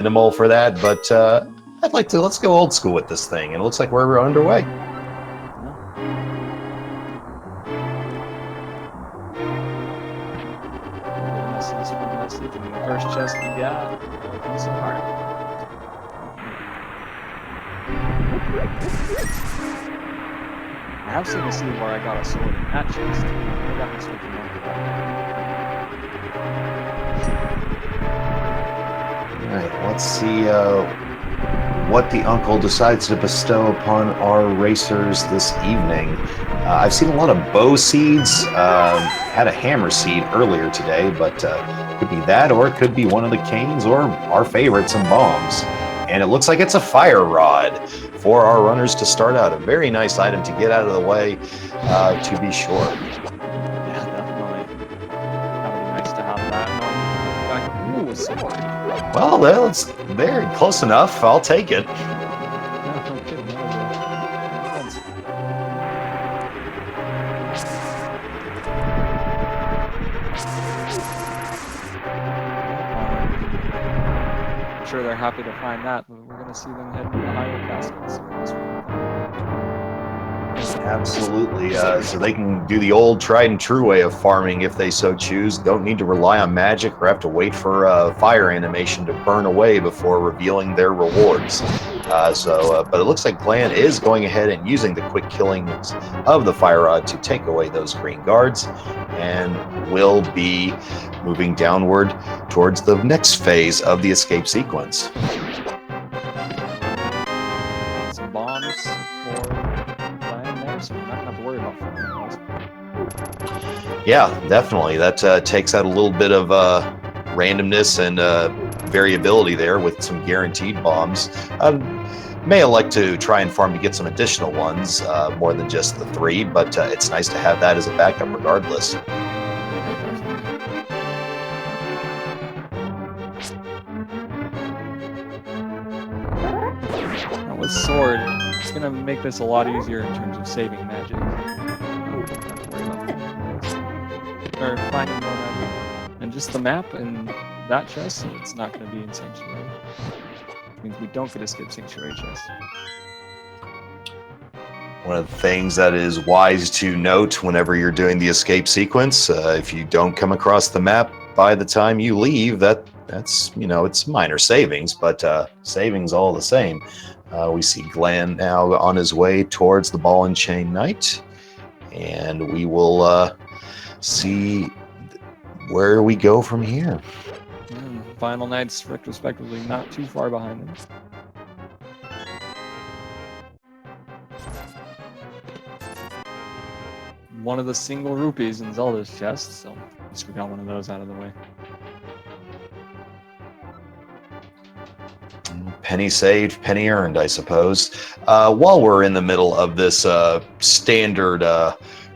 minimal for that, but let's go old school with this thing. And it looks like we're underway. The first chest we got, some heart. I have seen a scene where I got a sword in that chest. I got my sword from Alright, let's see what the uncle decides to bestow upon our racers this evening. I've seen a lot of bow seeds, had a hammer seed earlier today, but could be that, or it could be one of the canes, or our favorite, some bombs. And it looks like it's a fire rod for our runners to start out. A very nice item to get out of the way, to be sure. Yeah, definitely. That would be nice to have that. Ooh, a sword. Well, that's very close enough. I'll take it. I'm sure they're happy to find that, but we're going to see them head to the higher castle. Absolutely. So they can do the old tried and true way of farming if they so choose. Don't need to rely on magic or have to wait for a fire animation to burn away before revealing their rewards. But it looks like Glan is going ahead and using the quick killings of the fire rod to take away those green guards, and will be moving downward towards the next phase of the escape sequence. Some bombs for Glan there, so we're not going to have to worry about firing those. Yeah, definitely. That takes out a little bit of randomness and variability there with some guaranteed bombs. May elect to try and farm to get some additional ones, more than just the 3, but it's nice to have that as a backup regardless. Now with sword, it's going to make this a lot easier in terms of saving magic. Or finding more magic. And just the map and that chest, so it's not going to be in Sanctuary. It means we don't get a skip Sanctuary chest. One of the things that is wise to note whenever you're doing the escape sequence, if you don't come across the map by the time you leave, that's it's minor savings, but savings all the same. We see Glan now on his way towards the Ball and Chain Knight, and we will see where we go from here. Final Knights, retrospectively, not too far behind them. One of the single rupees in Zelda's chest, so at least we got one of those out of the way. Penny saved, penny earned, I suppose. While we're in the middle of this standard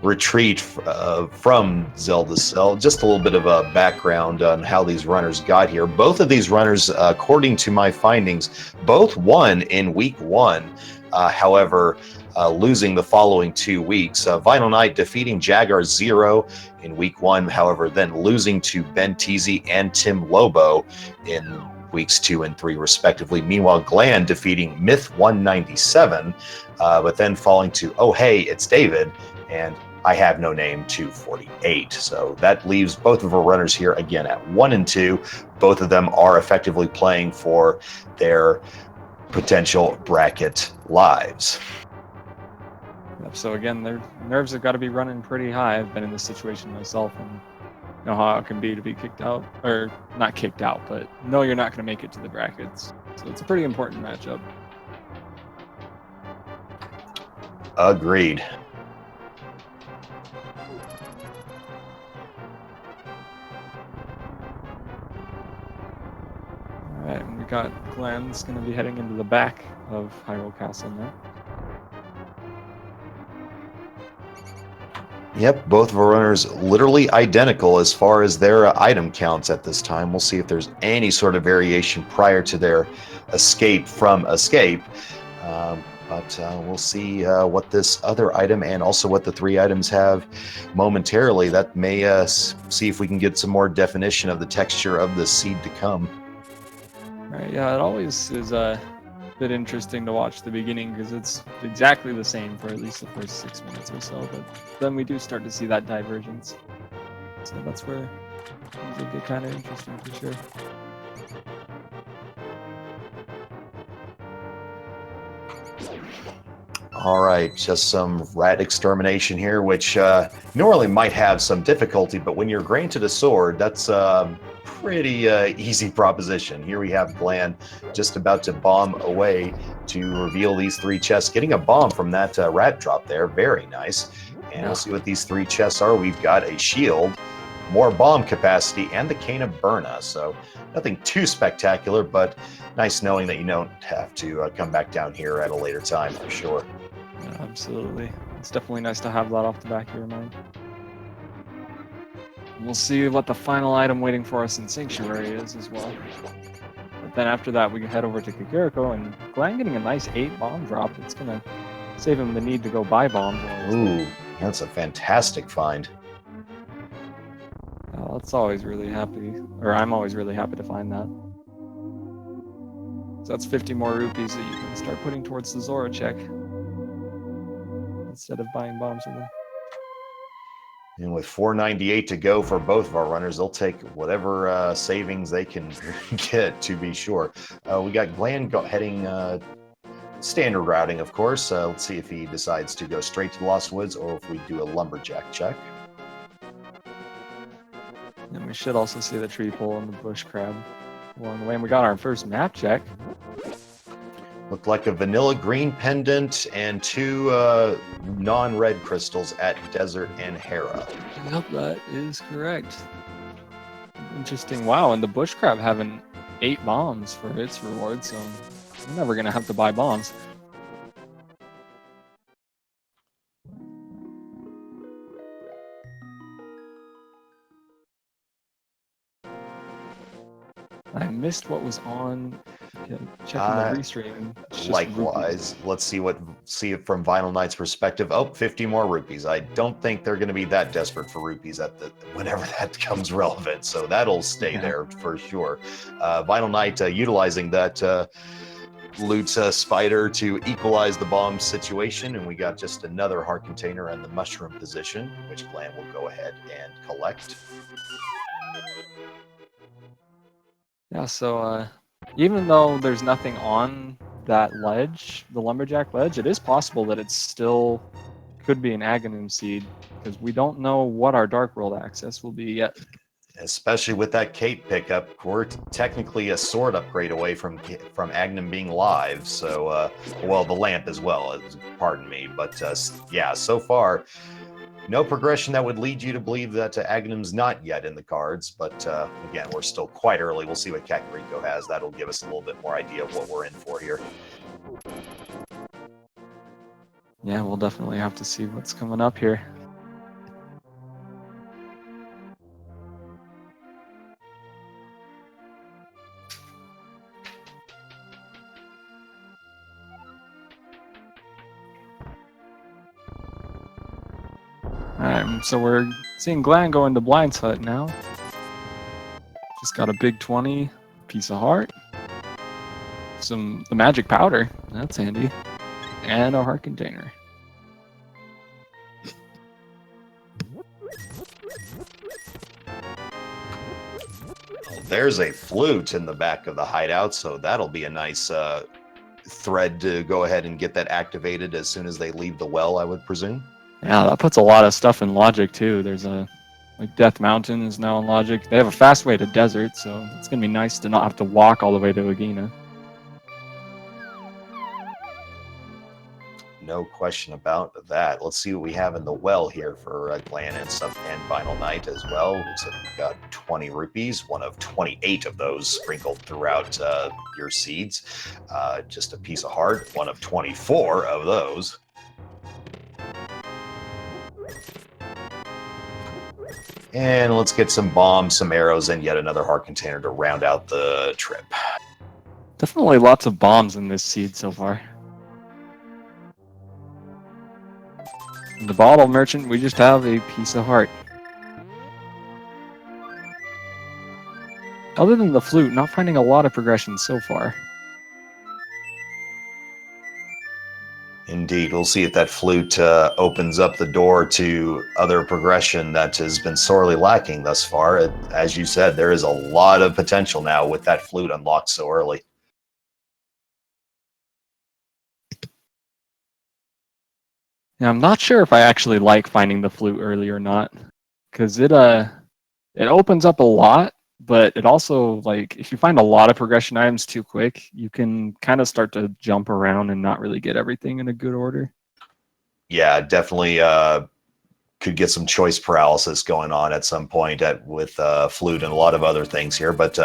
retreat from Zelda's cell, just a little bit of a background on how these runners got here. Both of these runners, according to my findings, both won in week 1. However, losing the following 2 weeks. VinylKnight defeating Jaguar 0 in week 1, however, then losing to Ben Teasy and Tim Lobo in weeks 2 and 3, respectively. Meanwhile, Glan defeating Myth 197, but then falling to Oh Hey, It's David, and I Have No Name 248. So that leaves both of our runners here again at 1 and 2. Both of them are effectively playing for their potential bracket lives. So again, their nerves have got to be running pretty high. I've been in this situation myself and know how it can be to be kicked out, or not kicked out, but know you're not going to make it to the brackets. So it's a pretty important matchup. Agreed. All right, and we got Glen's going to be heading into the back of Hyrule Castle now. Yep, both of our runners literally identical as far as their item counts at this time. We'll see if there's any sort of variation prior to their escape from escape. But we'll see what this other item and also what the 3 items have momentarily. That may see if we can get some more definition of the texture of the seed to come. Right, yeah, it always is a bit interesting to watch the beginning because it's exactly the same for at least the first 6 minutes or so, but then we do start to see that divergence. So that's where things will get kind of interesting for sure. All right, just some rat extermination here, which normally might have some difficulty, but when you're granted a sword, that's a pretty easy proposition. Here we have Glan just about to bomb away to reveal these 3 chests, getting a bomb from that rat drop there. Very nice. And we'll see what these 3 chests are. We've got a shield, more bomb capacity, and the Cane of Burna. So nothing too spectacular, but nice knowing that you don't have to come back down here at a later time for sure. Yeah, absolutely. It's definitely nice to have that off the back of your mind. We'll see what the final item waiting for us in Sanctuary is as well. But then after that, we can head over to Kakariko, and Glan getting a nice 8 bomb drop. It's going to save him the need to go buy bombs. Ooh, that's a fantastic find. That's always really happy, or I'm always really happy to find that. So that's 50 more rupees that you can start putting towards the Zora check instead of buying bombs with them. And with 498 to go for both of our runners, they'll take whatever savings they can get, to be sure. We got Glan heading standard routing, of course. Let's see if he decides to go straight to the Lost Woods or if we do a lumberjack check. And we should also see the tree pole and the bush crab along the way. And we got our first map check. Looked like a vanilla green pendant and 2 non-red crystals at Desert and Hera. Yep, that is correct. Interesting. Wow, and the bush crab having 8 bombs for its reward, so we're never going to have to buy bombs. I missed what was on. Checking the restream. Likewise, let's see it from Vinyl Knight's perspective. Oh, 50 more rupees. I don't think they're going to be that desperate for rupees whenever that becomes relevant. So that'll stay there for sure. Vinyl Knight utilizing that loot spider to equalize the bomb situation, and we got just another heart container in the mushroom position, which Glan will go ahead and collect. Yeah, so even though there's nothing on that ledge, the lumberjack ledge, it is possible that it still could be an Aghanim seed, because we don't know what our Dark World access will be yet. Especially with that cape pickup, we're technically a sword upgrade away from Aghanim being live. So, well, the lamp as well. Pardon me, but yeah, so far, no progression that would lead you to believe that Aghanim's not yet in the cards. But again, we're still quite early. We'll see what Kakariko has. That'll give us a little bit more idea of what we're in for here. Yeah, we'll definitely have to see what's coming up here. Alright, so we're seeing Glan go into Blind's hut now. Just got a big 20, piece of heart, the magic powder, that's handy, and a heart container. There's a flute in the back of the hideout, so that'll be a nice thread to go ahead and get that activated as soon as they leave the well, I would presume. Yeah, that puts a lot of stuff in logic too. There's like Death Mountain is now in logic. They have a fast way to desert, so it's gonna be nice to not have to walk all the way to Agina. No question about that. Let's see what we have in the well here for Glan and Vinyl Knight as well. Looks like we've got 20 rupees, one of 28 of those sprinkled throughout your seeds. Just a piece of heart, one of 24 of those. And let's get some bombs, some arrows, and yet another heart container to round out the trip. Definitely lots of bombs in this seed so far. In the bottle merchant, we just have a piece of heart. other than the flute, not finding a lot of progression so far. Indeed, we'll see if that flute opens up the door to other progression that has been sorely lacking thus far. As you said, there is a lot of potential now with that flute unlocked so early. Yeah, I'm not sure if I actually like finding the flute early or not, because it opens up a lot, but it also, like, if you find a lot of progression items too quick, you can kind of start to jump around and not really get everything in a good order. Yeah, definitely could get some choice paralysis going on at some point with flute and a lot of other things here. But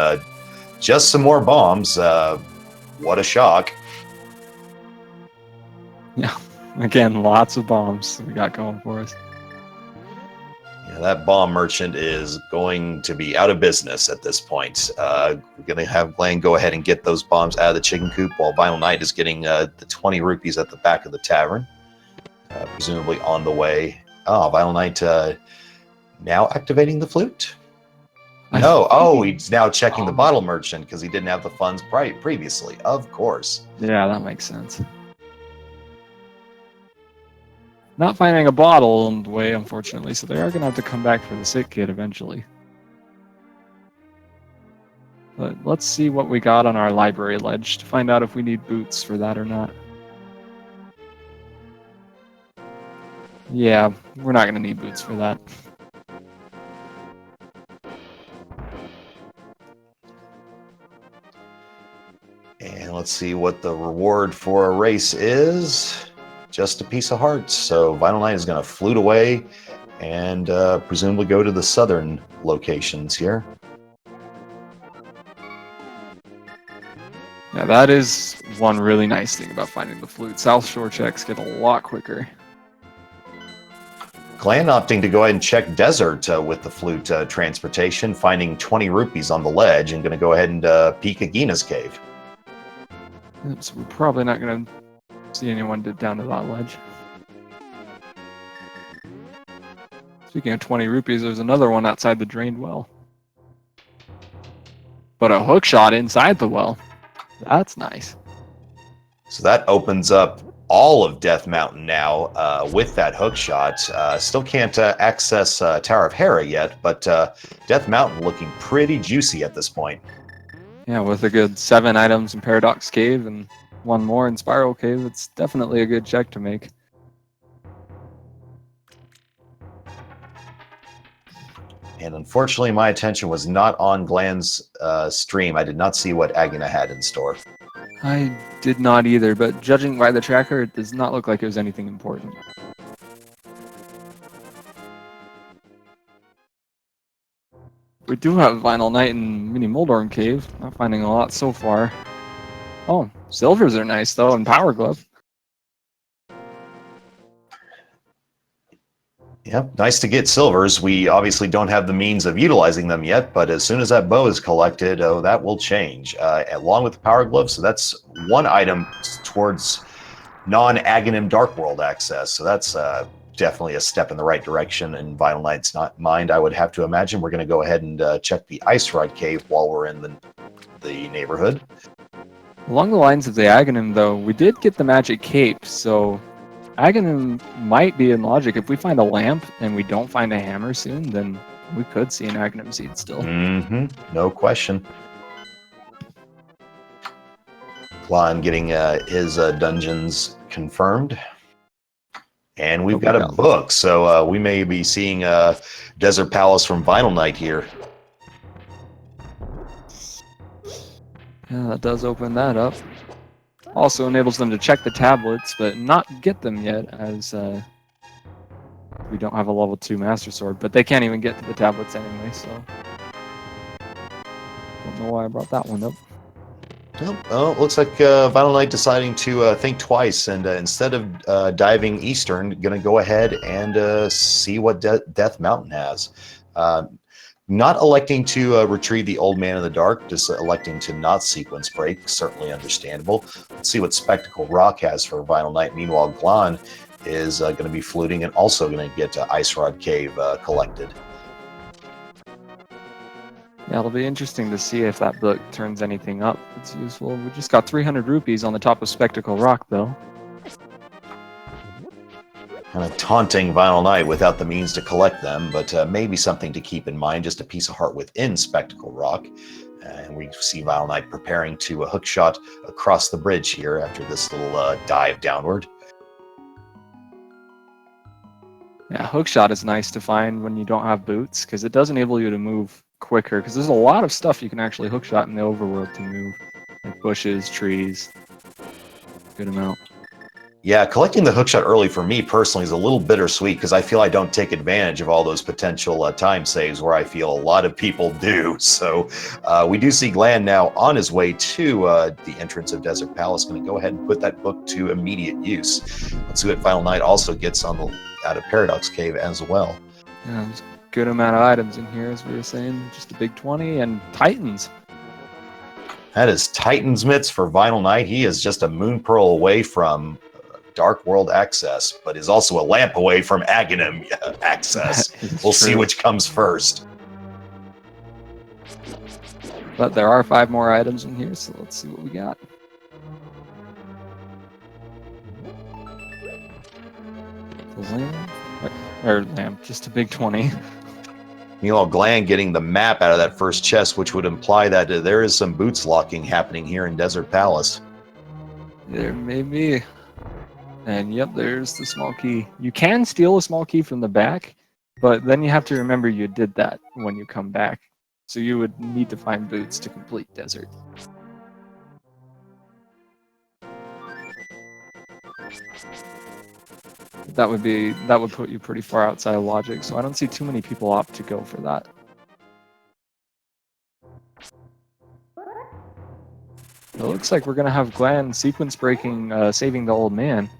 just some more bombs. What a shock. Yeah, again, lots of bombs we got going for us. Yeah, that bomb merchant is going to be out of business at this point. We're going to have Glan go ahead and get those bombs out of the chicken coop while VinylKnight is getting the 20 rupees at the back of the tavern, presumably on the way. Oh, VinylKnight now activating the flute? No. Oh, he's now checking the bottle merchant because he didn't have the funds previously. Of course. Yeah, that makes sense. Not finding a bottle on the way, unfortunately, so they are going to have to come back for the sick kid eventually. But let's see what we got on our library ledge to find out if we need boots for that or not. Yeah, we're not going to need boots for that. And let's see what the reward for a race is. Just a piece of hearts. So VinylKnight is going to flute away and presumably go to the southern locations here. Yeah, that is one really nice thing about finding the flute. South Shore checks get a lot quicker. Glan opting to go ahead and check desert with the flute transportation, finding 20 rupees on the ledge, and going to go ahead and peek at Gina's cave. So we're probably not going to see anyone down to that ledge. Speaking of 20 rupees, there's another one outside the drained well. But a hook shot inside the well. That's nice. So that opens up all of Death Mountain now with that hook shot. Still can't access Tower of Hera yet, but Death Mountain looking pretty juicy at this point. Yeah, with a good 7 items in Paradox Cave and 1 more in Spiral Cave, it's definitely a good check to make. And unfortunately, my attention was not on Glan's stream. I did not see what Aguna had in store. I did not either, but judging by the tracker, it does not look like it was anything important. We do have VinylKnight and Mini Moldorm Cave. Not finding a lot so far. Oh, silvers are nice though, and Power Glove. Yep, nice to get silvers. We obviously don't have the means of utilizing them yet, but as soon as that bow is collected, that will change, along with the Power Glove. So that's one item towards non-Aghanim Dark World access. So that's definitely a step in the right direction in VinylKnight's mind, I would have to imagine. We're going to go ahead and check the Ice Rod Cave while we're in the neighborhood. Along the lines of the Aghanim, though, we did get the Magic Cape, so Aghanim might be in logic. If we find a lamp and we don't find a hammer soon, then we could see an Aghanim seed still. Mm-hmm. No question. Glan getting his dungeons confirmed. And we've got a book, so we may be seeing Desert Palace from VinylKnight here. Yeah, that does open that up. Also enables them to check the tablets, but not get them yet, as we don't have a level 2 Master Sword. But they can't even get to the tablets anyway, so don't know why I brought that one up. Well, looks like VinylKnight deciding to think twice, and instead of diving eastern, going to go ahead and see what Death Mountain has. Not electing to retrieve the Old Man in the Dark, just electing to not sequence break, certainly understandable. Let's see what Spectacle Rock has for VinylKnight. Meanwhile, Glan is going to be fluting and also going to get Ice Rod Cave collected. Yeah, it'll be interesting to see if that book turns anything up that's useful. We just got 300 rupees on the top of Spectacle Rock, though. Kind of taunting Vinyl Knight without the means to collect them, but maybe something to keep in mind, just a piece of heart within Spectacle Rock. And we see Vinyl Knight preparing to hook shot across the bridge here after this little dive downward. Yeah, hookshot is nice to find when you don't have boots, because it does enable you to move quicker, because there's a lot of stuff you can actually hookshot in the overworld to move, like bushes, trees, good amount. Yeah, collecting the hookshot early for me personally is a little bittersweet because I feel I don't take advantage of all those potential time saves where I feel a lot of people do. So we do see Glan now on his way to the entrance of Desert Palace. Going to go ahead and put that book to immediate use. Let's see what Vinyl Knight also gets on the out of Paradox Cave as well. Yeah, there's a good amount of items in here, as we were saying. Just a big 20 and Titans. That is Titan's Mitts for Vinyl Knight. He is just a moon pearl away from Dark World access, but is also a lamp away from Aghanim access. We'll see which comes first. But there are 5 more items in here, so let's see what we got. Lamp, just a big 20. Meanwhile, Glan getting the map out of that first chest, which would imply that there is some boots locking happening here in Desert Palace. There may be. And yep, there's the small key. You can steal a small key from the back, but then you have to remember you did that when you come back. So you would need to find boots to complete Desert. That would put you pretty far outside of logic, so I don't see too many people opt to go for that. It looks like we're gonna have Glan sequence breaking, saving the old man.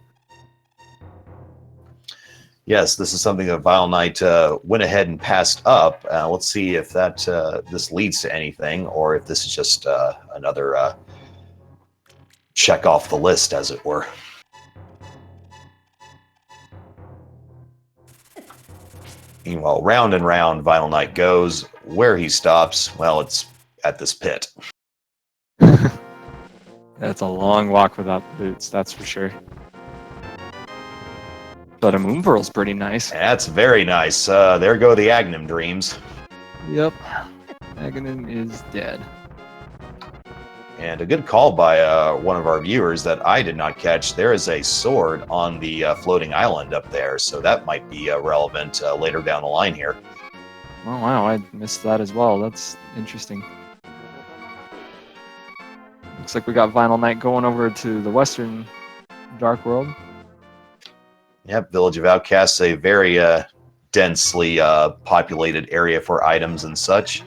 Yes, this is something that Vinyl Knight went ahead and passed up. Let's see if that this leads to anything, or if this is just another check off the list, as it were. Meanwhile, round and round Vinyl Knight goes. Where he stops, well, it's at this pit. That's a long walk without the boots, that's for sure. But a moon pearl's pretty nice. That's very nice. There go the Aghanim dreams. Yep. Aghanim is dead. And a good call by one of our viewers that I did not catch. There is a sword on the floating island up there, so that might be relevant later down the line here. Oh wow, I missed that as well. That's interesting. Looks like we got Vinyl Knight going over to the western Dark World. Yep, Village of Outcasts, a very densely populated area for items and such.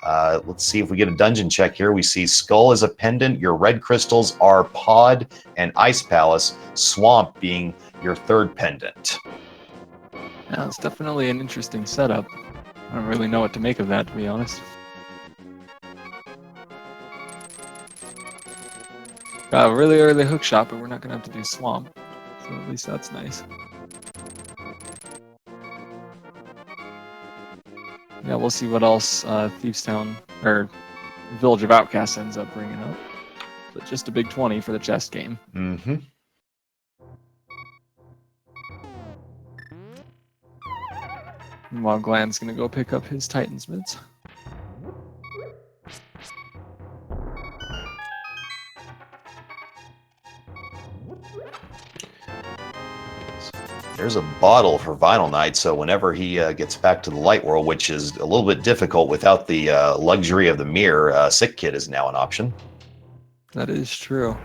Let's see if we get a dungeon check here. We see Skull as a pendant. Your red crystals are Pod and Ice Palace. Swamp being your third pendant. Yeah, it's definitely an interesting setup. I don't really know what to make of that, to be honest. Got a really early hook shot, but we're not going to have to do Swamp. So at least that's nice. Yeah, we'll see what else Thieves Town, or Village of Outcasts ends up bringing up. But just a big 20 for the chest game. Mm-hmm. Meanwhile, Glan's going to go pick up his Titan's Mitts. There's a bottle for Vinyl Knight, so whenever he gets back to the light world, which is a little bit difficult without the luxury of the mirror, Sick Kid is now an option. That is true.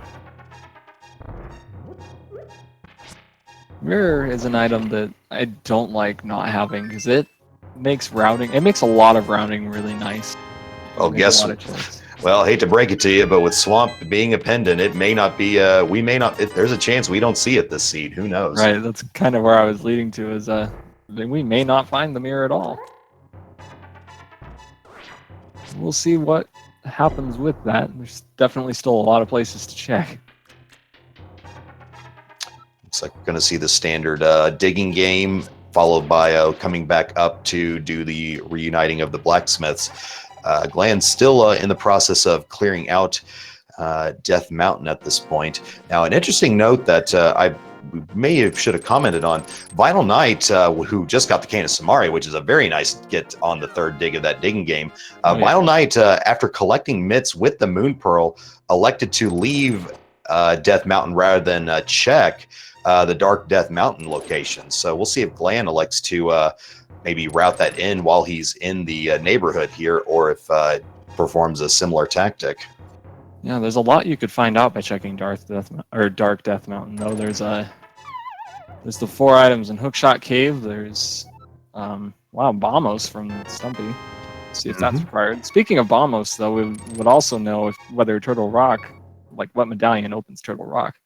Mirror is an item that I don't like not having, because it makes routing, it makes a lot of routing really nice. Oh, guess well, I hate to break it to you, but with Swamp being a pendant, it may not be, we may not, there's a chance we don't see it this seed. Who knows? Right, that's kind of where I was leading to, is we may not find the mirror at all. We'll see what happens with that. There's definitely still a lot of places to check. Looks like we're going to see the standard digging game, followed by coming back up to do the reuniting of the blacksmiths. Glan's still in the process of clearing out Death Mountain at this point. Now, an interesting note that I should have commented on, TheVinylKnight, who just got the Cane of Samari, which is a very nice get on the third dig of that digging game. TheVinylKnight, after collecting mitts with the Moon Pearl, elected to leave Death Mountain rather than check the Dark Death Mountain location. So we'll see if Glan elects to maybe route that in while he's in the neighborhood here, or if performs a similar tactic. Yeah, there's a lot you could find out by checking Dark Death Mountain. Though there's the 4 items in Hookshot Cave. There's Bombos from Stumpy. See if that's required. Speaking of Bombos, though, we would also know whether Turtle Rock, like what medallion opens Turtle Rock.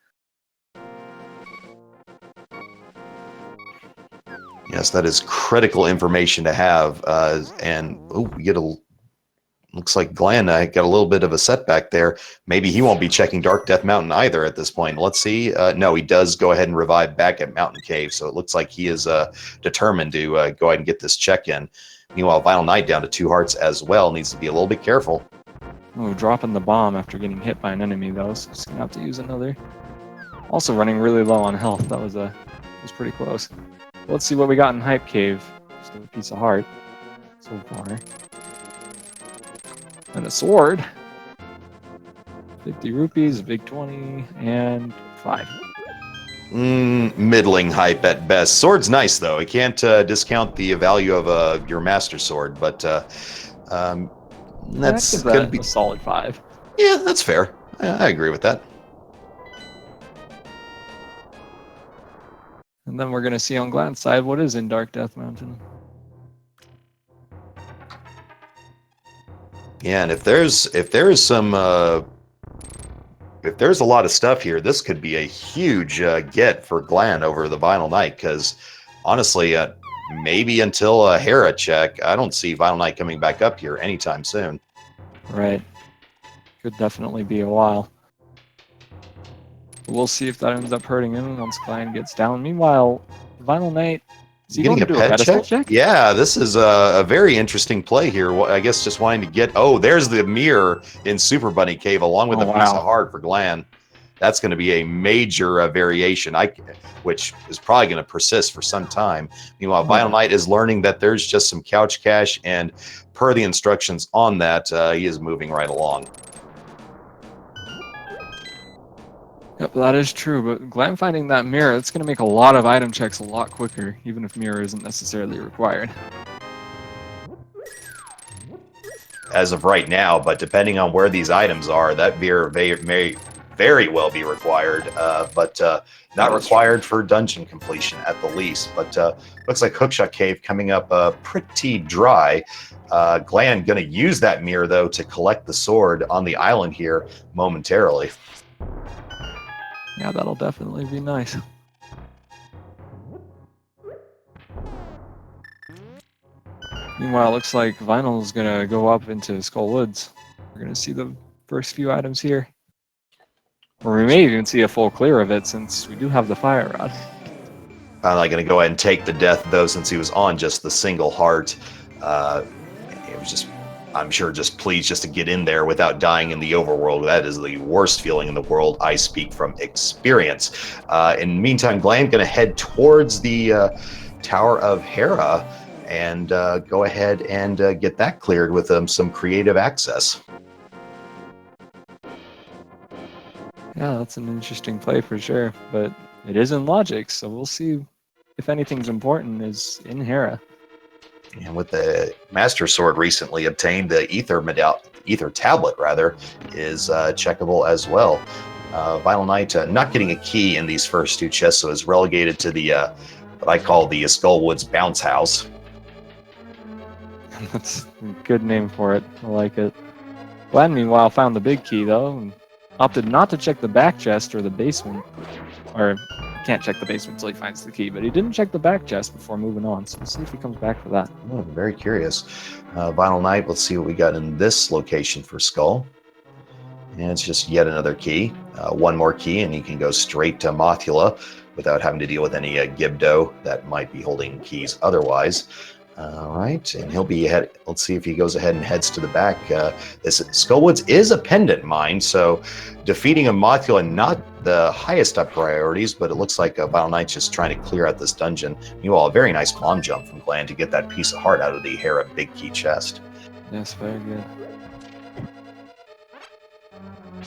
Yes, that is critical information to have. We get looks like Glan got a little bit of a setback there. Maybe he won't be checking Dark Death Mountain either at this point. Let's see. No, he does go ahead and revive back at Mountain Cave. So it looks like he is determined to go ahead and get this check in. Meanwhile, TheVinylKnight down to 2 hearts as well. Needs to be a little bit careful. Oh, dropping the bomb after getting hit by an enemy, though. So he's going to have to use another. Also running really low on health. That was pretty close. Let's see what we got in Hype Cave. Just a piece of heart so far. And a sword. 50 rupees, a big 20, and 5. Middling hype at best. Sword's nice, though. I can't discount the value of your Master Sword, but that's going to be a solid 5. Yeah, that's fair. I agree with that. And then we're going to see on Glan's side what is in Dark Death Mountain. Yeah, and if there's a lot of stuff here, this could be a huge get for Glan over the TheVinylKnight, because honestly, maybe until a Hera check, I don't see TheVinylKnight coming back up here anytime soon. Right. Could definitely be a while. We'll see if that ends up hurting him once Glan gets down. Meanwhile, TheVinylKnight, is he going to do a pedestal check? Yeah, this is a very interesting play here. I guess just wanting to get... Oh, there's the mirror in Super Bunny Cave along with a piece of heart for Glan. That's going to be a major variation, which is probably going to persist for some time. Meanwhile, TheVinylKnight is learning that there's just some couch cash, and per the instructions on that, he is moving right along. Yep, that is true, but Glan finding that mirror, it's going to make a lot of item checks a lot quicker, even if mirror isn't necessarily required. As of right now, but depending on where these items are, that mirror may very well be required, but not required for dungeon completion at the least. But looks like Hookshot Cave coming up pretty dry. Glan going to use that mirror, though, to collect the sword on the island here momentarily. Yeah, that'll definitely be nice. Meanwhile, it looks like Vinyl's gonna go up into Skull Woods. We're gonna see the first few items here. Or we may even see a full clear of it, since we do have the Fire Rod. Finally gonna go ahead and take the death, though, since he was on just the single heart. It was just... I'm sure just pleased just to get in there without dying in the overworld. That is the worst feeling in the world. I speak from experience. In the meantime, Glan going to head towards the Tower of Hera and go ahead and get that cleared with some creative access. Yeah, that's an interesting play for sure, but it is in logic, so we'll see if anything's important is in Hera. And with the Master Sword recently obtained, the Ether Tablet, rather, is checkable as well. TheVinylKnight not getting a key in these first 2 chests, so is relegated to the what I call the Skullwoods Bounce House. That's a good name for it. I like it. Glan, meanwhile, found the big key, though, and opted not to check the back chest or the basement. Or... can't check the basement until he finds the key, but he didn't check the back chest before moving on, so we'll see if he comes back for that. Oh, I'm very curious. TheVinylKnight, let's see what we got in this location for Skull. And it's just yet another key. 1 more key, and he can go straight to Mothula without having to deal with any Gibdo that might be holding keys otherwise. All right, and he'll be ahead. Let's see if he goes ahead and heads to the back. This Skullwoods is a pendant mine, so defeating a Mothula not the highest up priorities, but it looks like Vinyl Knight's just trying to clear out this dungeon. Meanwhile, a very nice bomb jump from Glan to get that piece of heart out of the Hera Big Key chest. Yes, very good.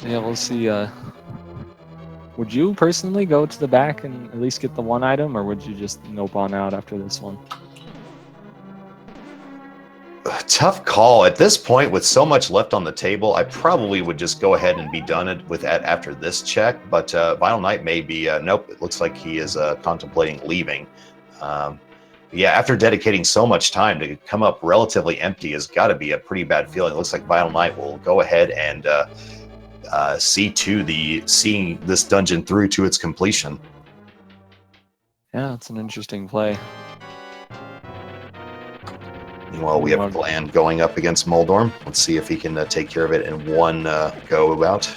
Yeah, we'll see. Would you personally go to the back and at least get the one item, or would you just nope on out after this one? Tough call. At this point, with so much left on the table, I probably would just go ahead and be done with that after this check. But Vinyl Knight may be, nope, it looks like he is contemplating leaving. Yeah, after dedicating so much time to come up relatively empty has got to be a pretty bad feeling. It looks like Vinyl Knight will go ahead and seeing this dungeon through to its completion. Yeah, it's an interesting play. Meanwhile, we have Glan going up against Moldorm. Let's see if he can take care of it in one go about.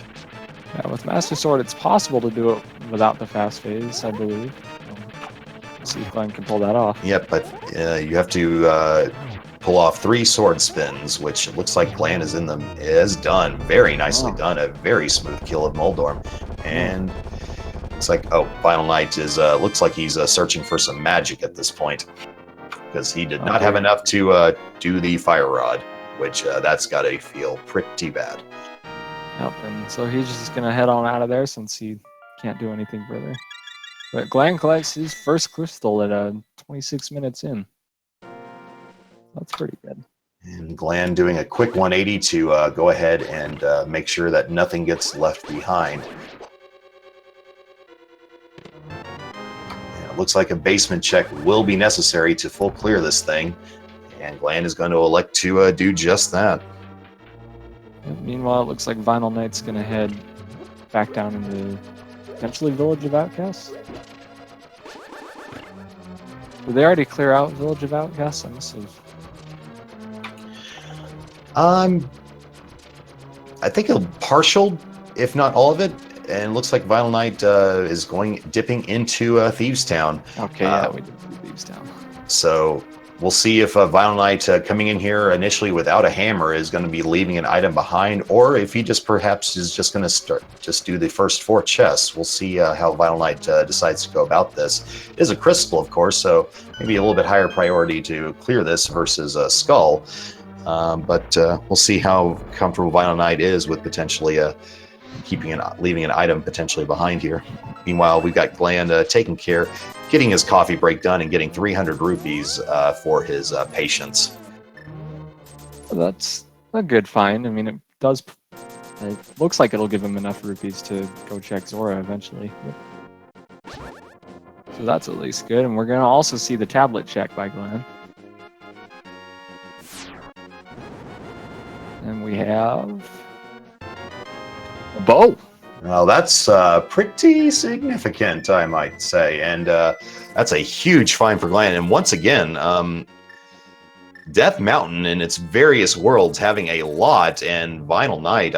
Yeah, with Master Sword, it's possible to do it without the fast phase, I believe. Let's see if Glan can pull that off. Yep, but you have to pull off 3 sword spins, which it looks like Glan is done. Very nicely done. A very smooth kill of Moldorm. And it's like, Vinyl Knight is looks like he's searching for some magic at this point, because he did not have enough to do the fire rod, which that's got to feel pretty bad. Yep, and so he's just going to head on out of there since he can't do anything further. But Glan collects his first crystal at 26 minutes in. That's pretty good. And Glan doing a quick 180 to go ahead and make sure that nothing gets left behind. And it looks like a basement check will be necessary to full clear this thing. And Glan is going to elect to do just that. And meanwhile, it looks like Vinyl Knight's going to head back down into potentially Village of Outcasts. Did they already clear out Village of Outcasts? I must have. I think a partial, if not all of it, and it looks like Vinyl Knight is dipping into Thieves Town. Okay, yeah, we did Thieves Town. So we'll see if Vinyl Knight coming in here initially without a hammer is going to be leaving an item behind, or if he just perhaps is just going to do the first 4 chests. We'll see how Vinyl Knight decides to go about this. It is a crystal, of course, so maybe a little bit higher priority to clear this versus a skull. But we'll see how comfortable Vinyl Knight is with potentially leaving an item potentially behind here. Meanwhile, we've got Glan taking care, getting his coffee break done, and getting 300 rupees for his patience. Well, that's a good find. I mean, it looks like it'll give him enough rupees to go check Zora eventually. So that's at least good. And we're going to also see the tablet check by Glan. And we have a bow. Well, that's pretty significant, I might say. And that's a huge find for Glan. And once again, Death Mountain and its various worlds having a lot, and Vinyl Knight,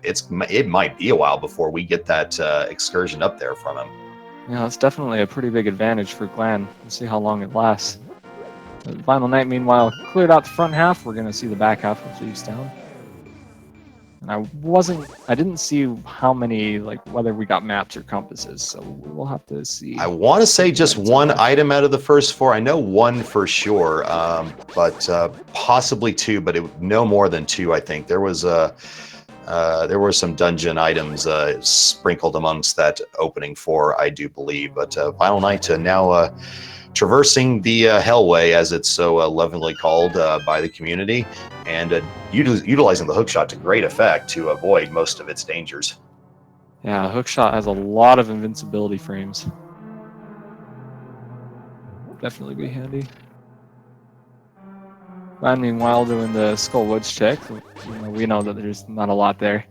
it might be a while before we get that excursion up there from him. Yeah, that's definitely a pretty big advantage for Glan. We'll see how long it lasts. Vinyl Knight, meanwhile, cleared out the front half. We're going to see the back half of Thieves Town. And I didn't see how many, whether we got maps or compasses, so we'll have to see. I want to say just one item out of the first 4. I know 1 for sure, but possibly 2, but no more than 2, I think. There were some dungeon items sprinkled amongst that opening 4, I do believe. But Vinyl Knight now traversing the Hellway, as it's so lovingly called by the community, and utilizing the hookshot to great effect to avoid most of its dangers. Yeah, hookshot has a lot of invincibility frames. Definitely be handy. And meanwhile, doing the Skullwoods check, we know that there's not a lot there.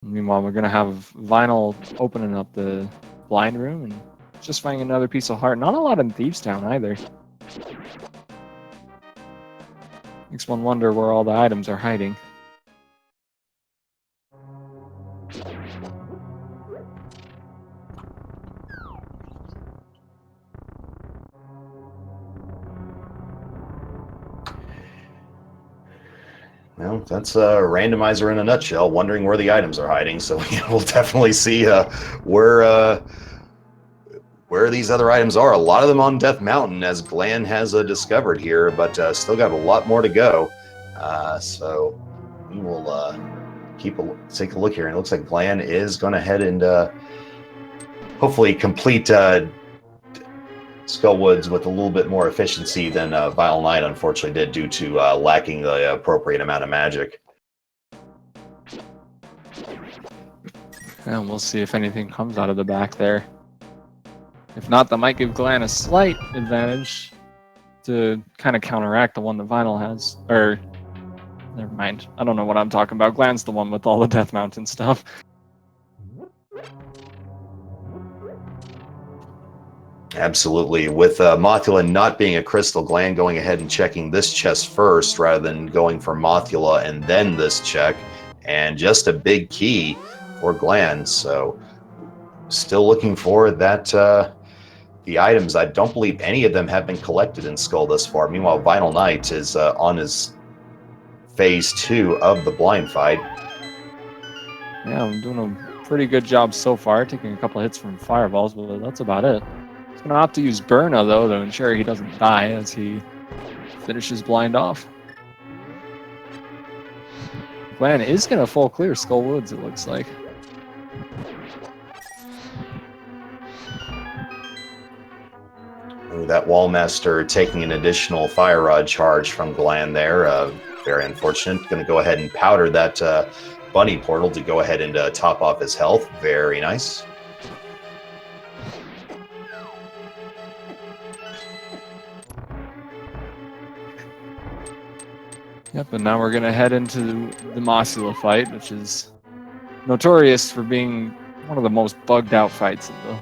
Meanwhile, we're going to have Vinyl opening up the blind room and just finding another piece of heart. Not a lot in Thieves Town either. Makes one wonder where all the items are hiding. Well, that's a randomizer in a nutshell, wondering where the items are hiding. So we'll definitely see where these other items are. A lot of them on Death Mountain, as Glan has discovered here, but still got a lot more to go. So we will take a look here. And it looks like Glan is going to head and hopefully complete Skullwoods with a little bit more efficiency than VinylKnight unfortunately did, due to lacking the appropriate amount of magic. And we'll see if anything comes out of the back there. If not, that might give Glan a slight advantage to kind of counteract the one that Vinyl has. Or, never mind. I don't know what I'm talking about. Glan's the one with all the Death Mountain stuff. Absolutely. With Mothula not being a crystal, Glan going ahead and checking this chest first rather than going for Mothula and then this check. And just a big key for Glan. So still looking for that the items. I don't believe any of them have been collected in Skull thus far. Meanwhile, VinylKnight is on his phase 2 of the blind fight. Yeah, I'm doing a pretty good job so far, taking a couple hits from fireballs, but that's about it. He's going to have to use Burna, though, to ensure he doesn't die as he finishes blind off. Glan is going to full clear Skull Woods, it looks like. Ooh, that Wallmaster taking an additional Fire Rod charge from Glan there. Very unfortunate. Going to go ahead and powder that Bunny Portal to go ahead and top off his health. Very nice. Yep, and now we're going to head into the Mothula fight, which is notorious for being one of the most bugged out fights in the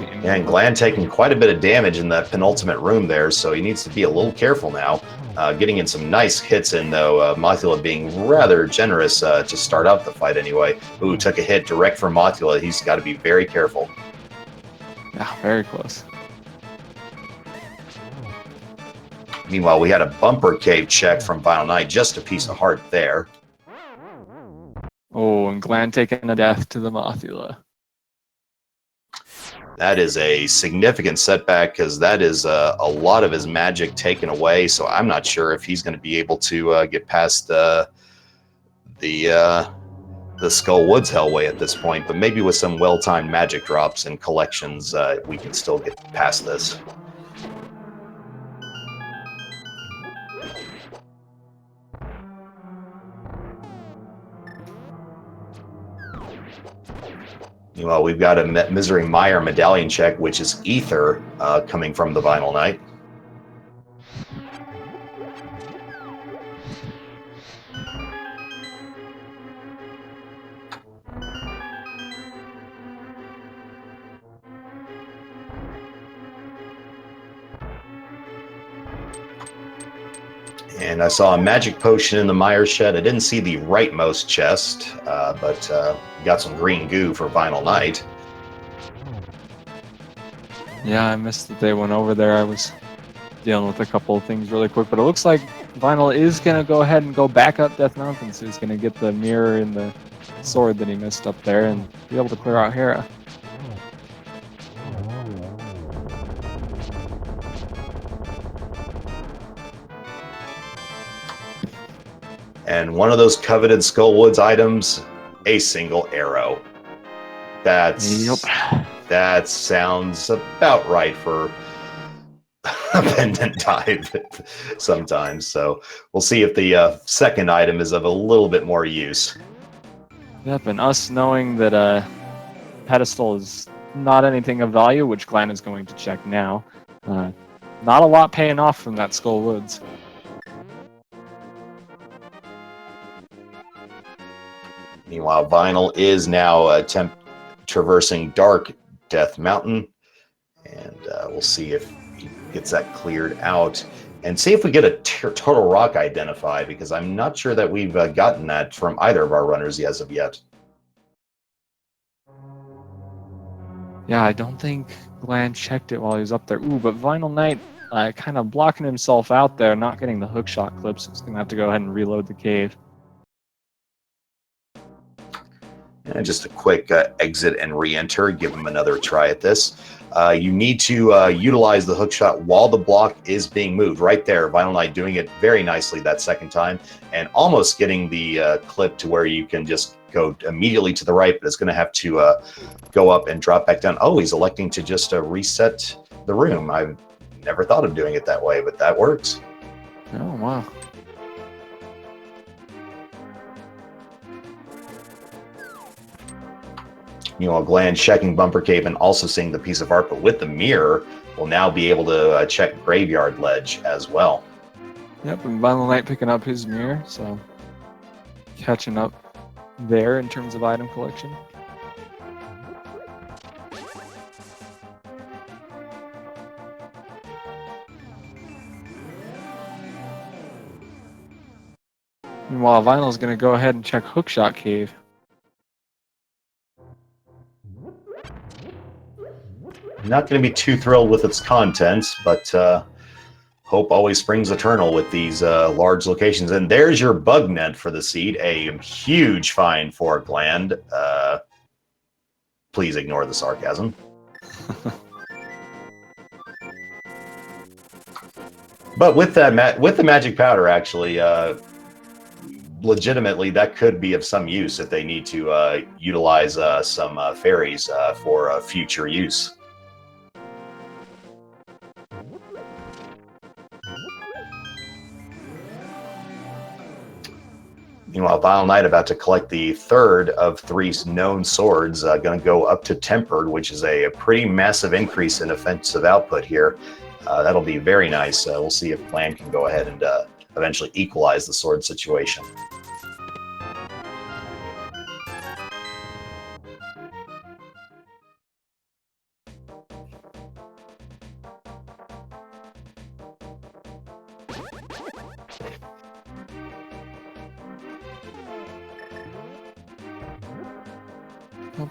game. Yeah, and Glan taking quite a bit of damage in that penultimate room there, so he needs to be a little careful now. Getting in some nice hits in, though. Mothula being rather generous to start out the fight anyway. Ooh, took a hit direct from Mothula. He's got to be very careful. Yeah, very close. Meanwhile, we had a bumper cave check from VinylKnight. Just a piece of heart there. Oh, and Glan taking a death to the Mothula. That is a significant setback because that is a lot of his magic taken away. So I'm not sure if he's going to be able to get past the Skull Woods Hellway at this point. But maybe with some well-timed magic drops and collections, we can still get past this. Well, we've got a Misery Mire medallion check, which is Ether, coming from the VinylKnight. And I saw a magic potion in the Mire shed. I didn't see the rightmost chest, but got some green goo for VinylKnight. Yeah, I missed that they went over there. I was dealing with a couple of things really quick, but it looks like Vinyl is going to go ahead and go back up Death Mountain, so he's going to get the mirror and the sword that he missed up there and be able to clear out Hera. And one of those coveted Skullwoods items, a single arrow. That sounds about right for a pendant dive sometimes. So we'll see if the second item is of a little bit more use. Yep, and us knowing that pedestal is not anything of value, which Glan is going to check now. Not a lot paying off from that Skull Woods. Meanwhile, Vinyl is now traversing Dark Death Mountain, and we'll see if he gets that cleared out and see if we get a total rock identified, because I'm not sure that we've gotten that from either of our runners as of yet. Yeah, I don't think Glan checked it while he was up there. Ooh, but VinylKnight kind of blocking himself out there, not getting the hookshot clips. He's going to have to go ahead and reload the cave. And just a quick exit and re-enter. Give him another try at this. You need to utilize the hook shot while the block is being moved. Right there, VinylKnight doing it very nicely that second time, and almost getting the clip to where you can just go immediately to the right, but it's going to have to go up and drop back down. Oh, he's electing to just reset the room. I've never thought of doing it that way, but that works. Oh, wow. Meanwhile, Glan checking Bumper Cave and also seeing the piece of art, but with the mirror, will now be able to check Graveyard Ledge as well. Yep, and VinylKnight picking up his mirror, so catching up there in terms of item collection. Meanwhile, Vinyl's going to go ahead and check Hookshot Cave. Not going to be too thrilled with its contents, but hope always springs eternal with these large locations. And there's your bug net for the seed, a huge find for Gland. Please ignore the sarcasm. But with that, with the magic powder, actually, legitimately, that could be of some use if they need to utilize some fairies for future use. Meanwhile, VinylKnight about to collect the third of 3 known swords, going to go up to Tempered, which is a pretty massive increase in offensive output here. That'll be very nice. We'll see if Glan can go ahead and eventually equalize the sword situation.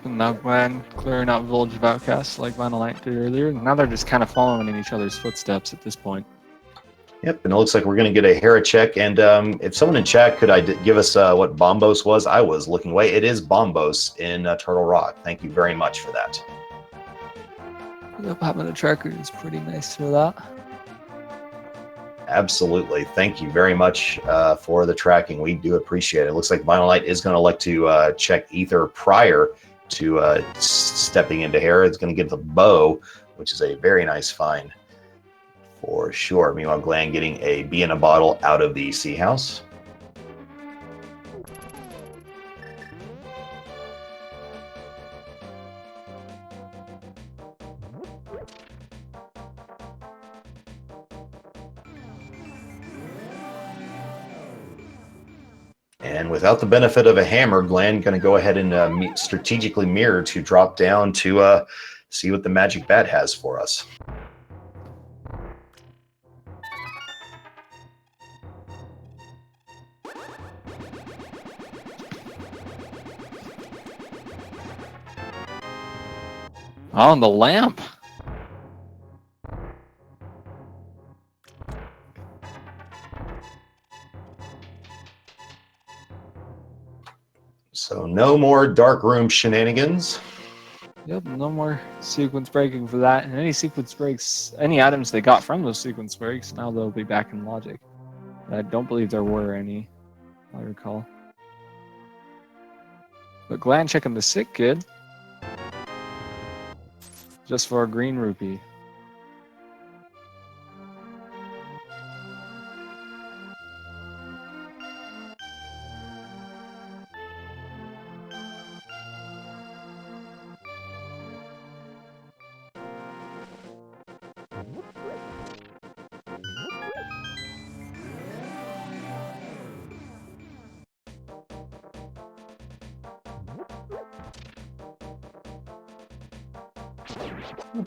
And now Glan clearing out Village of Outcasts like VinylKnight did earlier. Now they're just kind of following in each other's footsteps at this point. Yep, and it looks like we're going to get a Hera check. And if someone in chat could give us what Bombos was, I was looking away. It is Bombos in Turtle Rock. Thank you very much for that. Yep, having a tracker is pretty nice for that. Absolutely. Thank you very much for the tracking. We do appreciate it. It looks like VinylKnight is going to elect to check Ether prior to stepping into Hera. It's going to get the bow, which is a very nice find for sure. Meanwhile, Glan getting a bee in a bottle out of the Sea House. And without the benefit of a hammer, Glan going to go ahead and strategically mirror to drop down to see what the magic bat has for us. Oh, and the lamp. So no more dark room shenanigans. Yep, no more sequence breaking for that. And any sequence breaks, any items they got from those sequence breaks, now they'll be back in logic. I don't believe there were any, I recall. But Glan checking the sick kid. Just for a green rupee.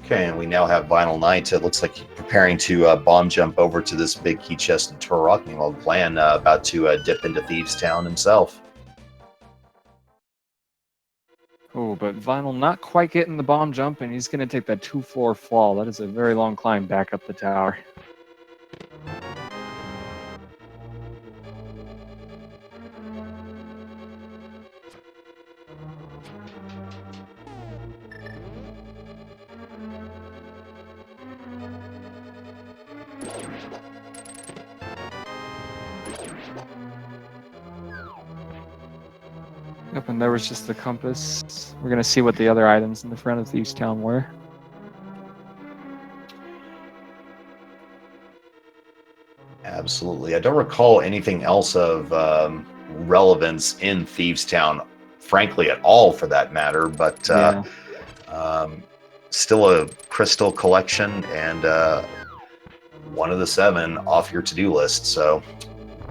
Okay, and we now have VinylKnight. It looks like he's preparing to bomb jump over to this big key chest in Turtle Rock. Meanwhile, Glan about to dip into Thieves Town himself. Oh, but Vinyl not quite getting the bomb jump, and he's going to take that 2-floor fall. That is a very long climb back up the tower. Yep, and there was just the compass. We're gonna see what the other items in the front of Thieves Town were. Absolutely. I don't recall anything else of relevance in Thieves Town, frankly, at all for that matter, but Yeah. still a crystal collection and one of the 7 off your to-do list. So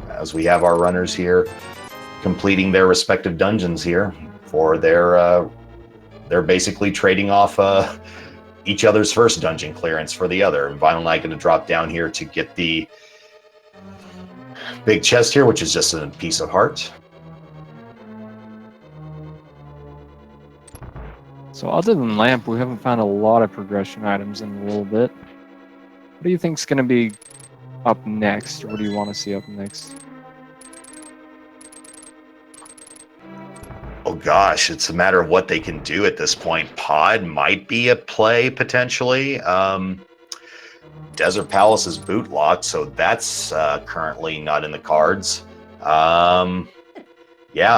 as we have our runners here completing their respective dungeons here for their they're basically trading off each other's first dungeon clearance for the other. And VinylKnight going to drop down here to get the big chest here, which is just a piece of heart. So other than lamp, we haven't found a lot of progression items in a little bit. What do you think's going to be up next, or what do you want to see up next? Oh gosh, it's a matter of what they can do at this point. Pod might be a play potentially. Desert Palace is boot locked, so that's currently not in the cards. Yeah,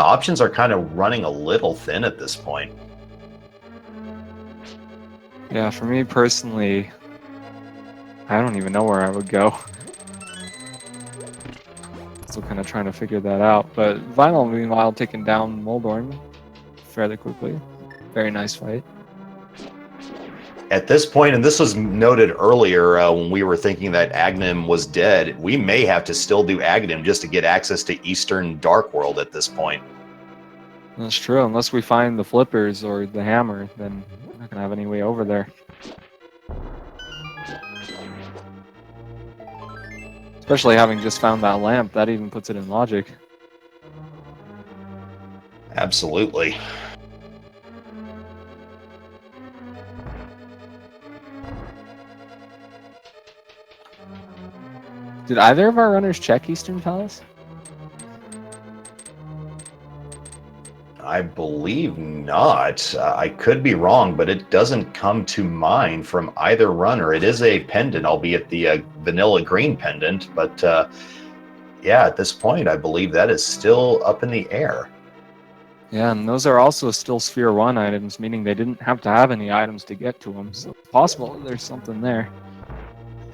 options are kind of running a little thin at this point. Yeah, for me personally, I don't even know where I would go. Still kind of trying to figure that out. But Vinyl, meanwhile, taking down Moldorm fairly quickly. Very nice fight. At this point, and this was noted earlier when we were thinking that Aghanim was dead, we may have to still do Aghanim just to get access to Eastern Dark World at this point. That's true. Unless we find the flippers or the hammer, then we're not going to have any way over there. Especially having just found that lamp, that even puts it in logic. Absolutely. Did either of our runners check Eastern Palace? I believe not. I could be wrong, but it doesn't come to mind from either runner. It is a pendant, albeit the vanilla green pendant, but yeah, at this point, I believe that is still up in the air. Yeah, and those are also still Sphere 1 items, meaning they didn't have to have any items to get to them, so it's possible there's something there.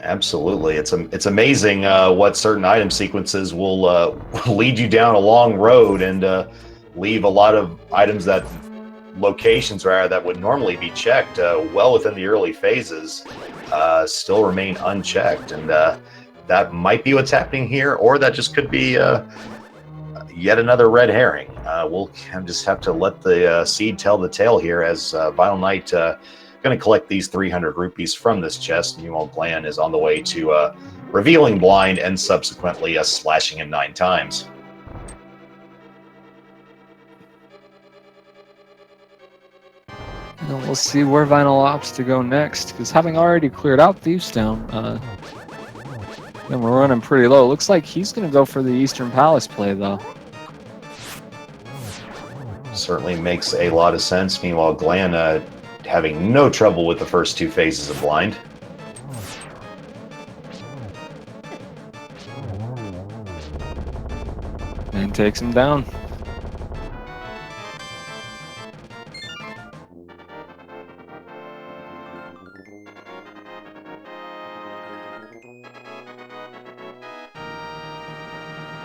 Absolutely. It's amazing what certain item sequences will lead you down a long road and leave a lot of items that locations rather that would normally be checked well within the early phases still remain unchecked. And that might be what's happening here, or that just could be yet another red herring. We'll just have to let the seed tell the tale here as VinylKnight going to collect these 300 rupees from this chest. Meanwhile, Glan is on the way to revealing blind and subsequently slashing him 9 times. And we'll see where Vinyl opts to go next, because having already cleared out Thieves Town, then we're running pretty low. Looks like he's going to go for the Eastern Palace play, though. Certainly makes a lot of sense. Meanwhile, Glan having no trouble with the first 2 phases of blind. And takes him down.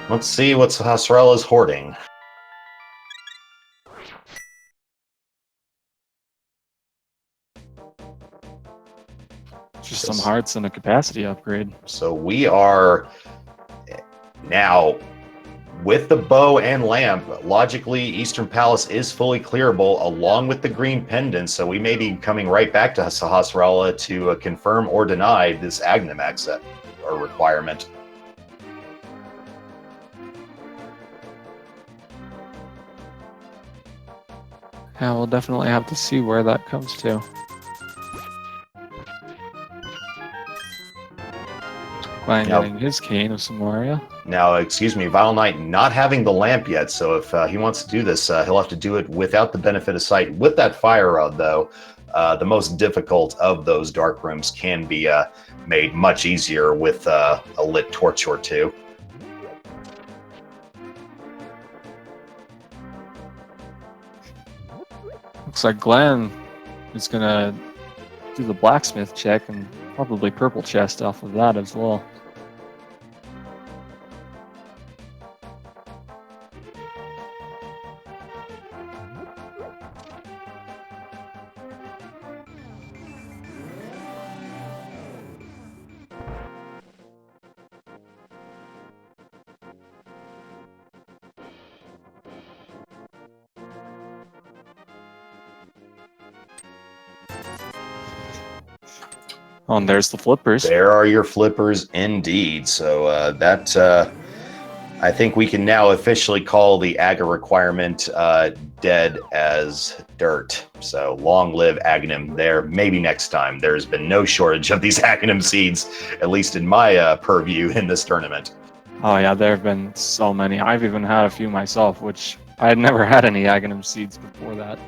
Let's see what Hasrel is hoarding. Just some hearts and a capacity upgrade. So we are now with the bow and lamp. Logically, Eastern Palace is fully clearable along with the green pendant. So we may be coming right back to Hasrel to confirm or deny this Aghanim access or requirement. Yeah, we'll definitely have to see where that comes to. Glan getting his cane of Samoria. Now, excuse me, VinylKnight not having the lamp yet, so if he wants to do this, he'll have to do it without the benefit of sight. With that fire rod, though, the most difficult of those dark rooms can be made much easier with a lit torch or two. Looks like Glan is gonna do the blacksmith check and probably purple chest off of that as well. Oh, and there's the flippers. There are your flippers indeed. So I think we can now officially call the Aga requirement dead as dirt. So long live Aghanim there. Maybe next time. There's been no shortage of these Aghanim seeds, at least in my purview in this tournament. Oh yeah, there have been so many. I've even had a few myself, which I had never had any Aghanim seeds before that.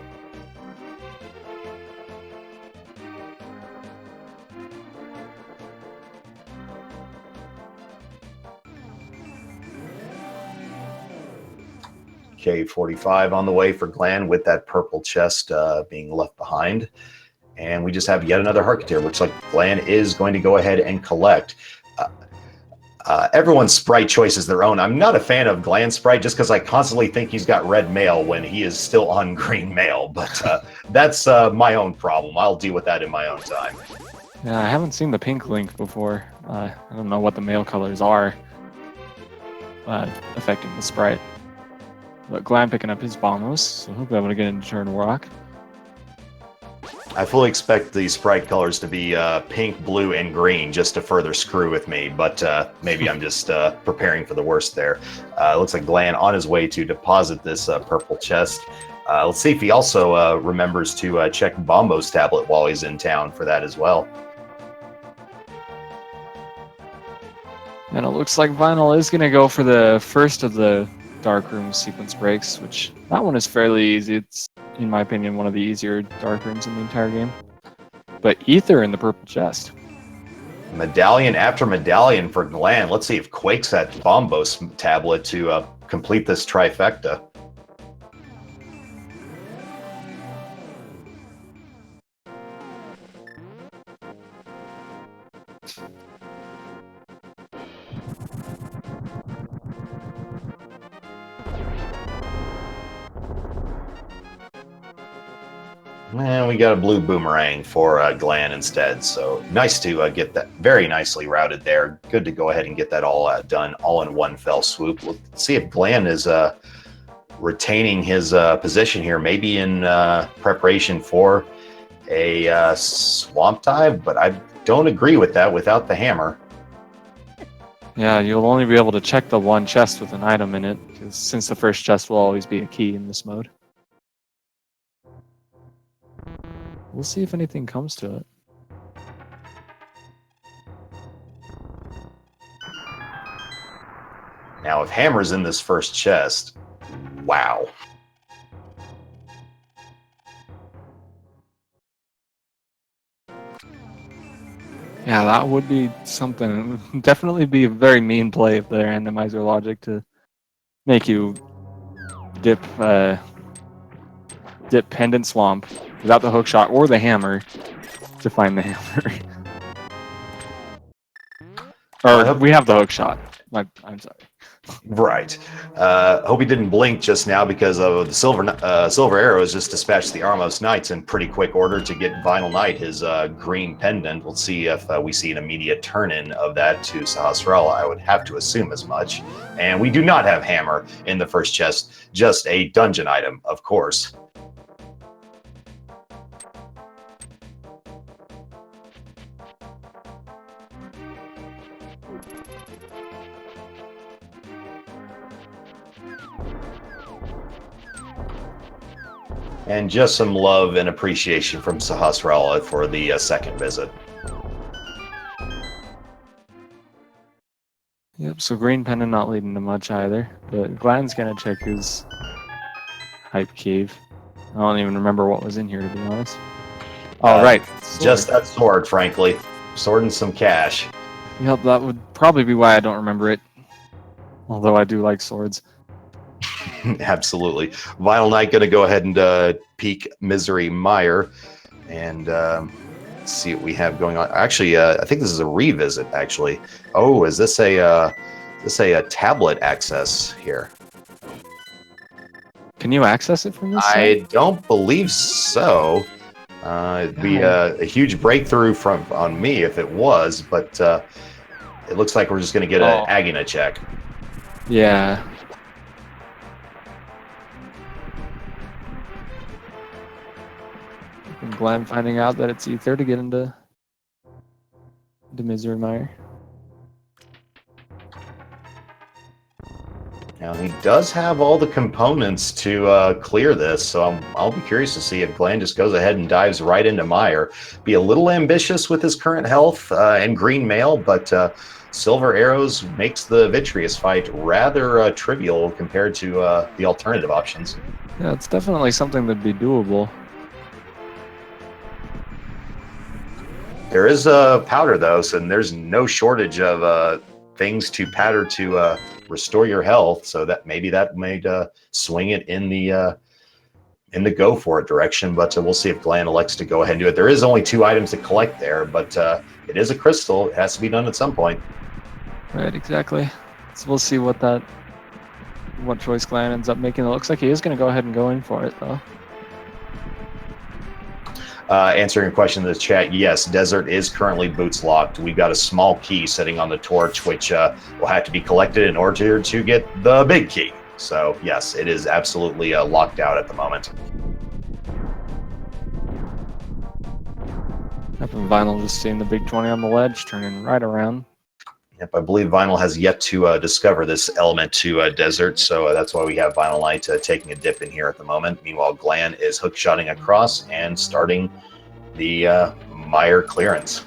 K45 on the way for Glan with that purple chest being left behind. And we just have yet another Harketeer. Looks like Glan is going to go ahead and collect. Everyone's sprite choice is their own. I'm not a fan of Glan's sprite just because I constantly think he's got red mail when he is still on green mail. But that's my own problem. I'll deal with that in my own time. Yeah, I haven't seen the pink link before. I don't know what the mail colors are affecting the sprite. But Glan picking up his bombos, so he'll be able to get into turn rock. I fully expect the sprite colors to be pink, blue, and green just to further screw with me, but maybe I'm just preparing for the worst there. Looks like Glan on his way to deposit this purple chest. Let's see if he also remembers to check Bombo's tablet while he's in town for that as well. And it looks like Vinyl is going to go for the first of the Dark Room sequence breaks, which that one is fairly easy. It's, in my opinion, one of the easier Dark Rooms in the entire game. But Ether in the purple chest. Medallion after medallion for Glan. Let's see if Quake's at Bombos tablet to complete this trifecta. And we got a blue boomerang for Glan instead. So nice to get that very nicely routed there. Good to go ahead and get that all done all in one fell swoop. We'll see if Glan is retaining his position here, maybe in preparation for a swamp dive, but I don't agree with that without the hammer. Yeah, you'll only be able to check the one chest with an item in it, because since the first chest will always be a key in this mode. We'll see if anything comes to it. Now, if hammer's in this first chest, wow. Yeah, that would be something. It would definitely be a very mean play of the randomizer logic to make you dip Pendant Swamp without the hook shot or the hammer to find the hammer. Or we have the hook shot. I'm sorry. Right. Hope he didn't blink just now because of the silver arrows just dispatched the Armos Knights in pretty quick order to get Vinyl Knight his green pendant. We'll see if we see an immediate turn-in of that to Sahasrara. I would have to assume as much. And we do not have hammer in the first chest, just a dungeon item, of course. And just some love and appreciation from Sahasrara for the second visit. Yep, so green pendant not leading to much either. But Glan's gonna check his hype cave. I don't even remember what was in here, to be honest. Oh, right. Sword. Just that sword, frankly. Sword and some cash. Yep, that would probably be why I don't remember it. Although I do like swords. Absolutely. Vinyl Knight going to go ahead and peek Misery Mire and see what we have going on. Actually, I think this is a revisit. Actually, oh, is this a tablet access here? Can you access it from this I site? don't believe so. It'd be a huge breakthrough on me if it was, but it looks like we're just going to get an Agina check. Yeah. And Glan finding out that it's ether to get into Misery Mire. Now he does have all the components to clear this, so I'll be curious to see if Glan just goes ahead and dives right into Mire. Be a little ambitious with his current health and green mail, but Silver Arrows makes the Vitreous fight rather trivial compared to the alternative options. Yeah, it's definitely something that'd be doable. There is powder though, so there's no shortage of things to powder to restore your health. So that maybe that might swing it in the go for it direction. But we'll see if Glan elects to go ahead and do it. There is only 2 items to collect there, but it is a crystal. It has to be done at some point. Right, exactly. So we'll see what choice Glan ends up making. It looks like he is going to go ahead and go in for it, though. Answering a question in the chat, yes, Desert is currently boots locked. We've got a small key sitting on the torch, which will have to be collected in order to get the big key. So, yes, it is absolutely locked out at the moment. Up in Vinyl just seeing the big 20 on the ledge, turning right around. Yep, I believe Vinyl has yet to discover this element to Desert, so that's why we have Vinyl Knight taking a dip in here at the moment. Meanwhile, Glan is hook-shotting across and starting the Mire clearance.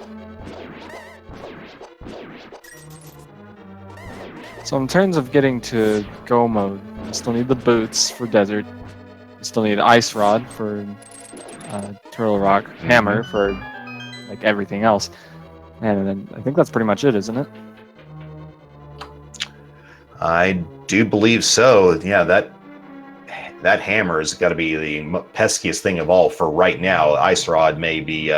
So in terms of getting to go mode, you still need the boots for Desert. You still need Ice Rod for Turtle Rock, Hammer for like everything else. And then I think that's pretty much it, isn't it? I do believe so. Yeah, that hammer has got to be the peskiest thing of all for right now. Ice Rod may be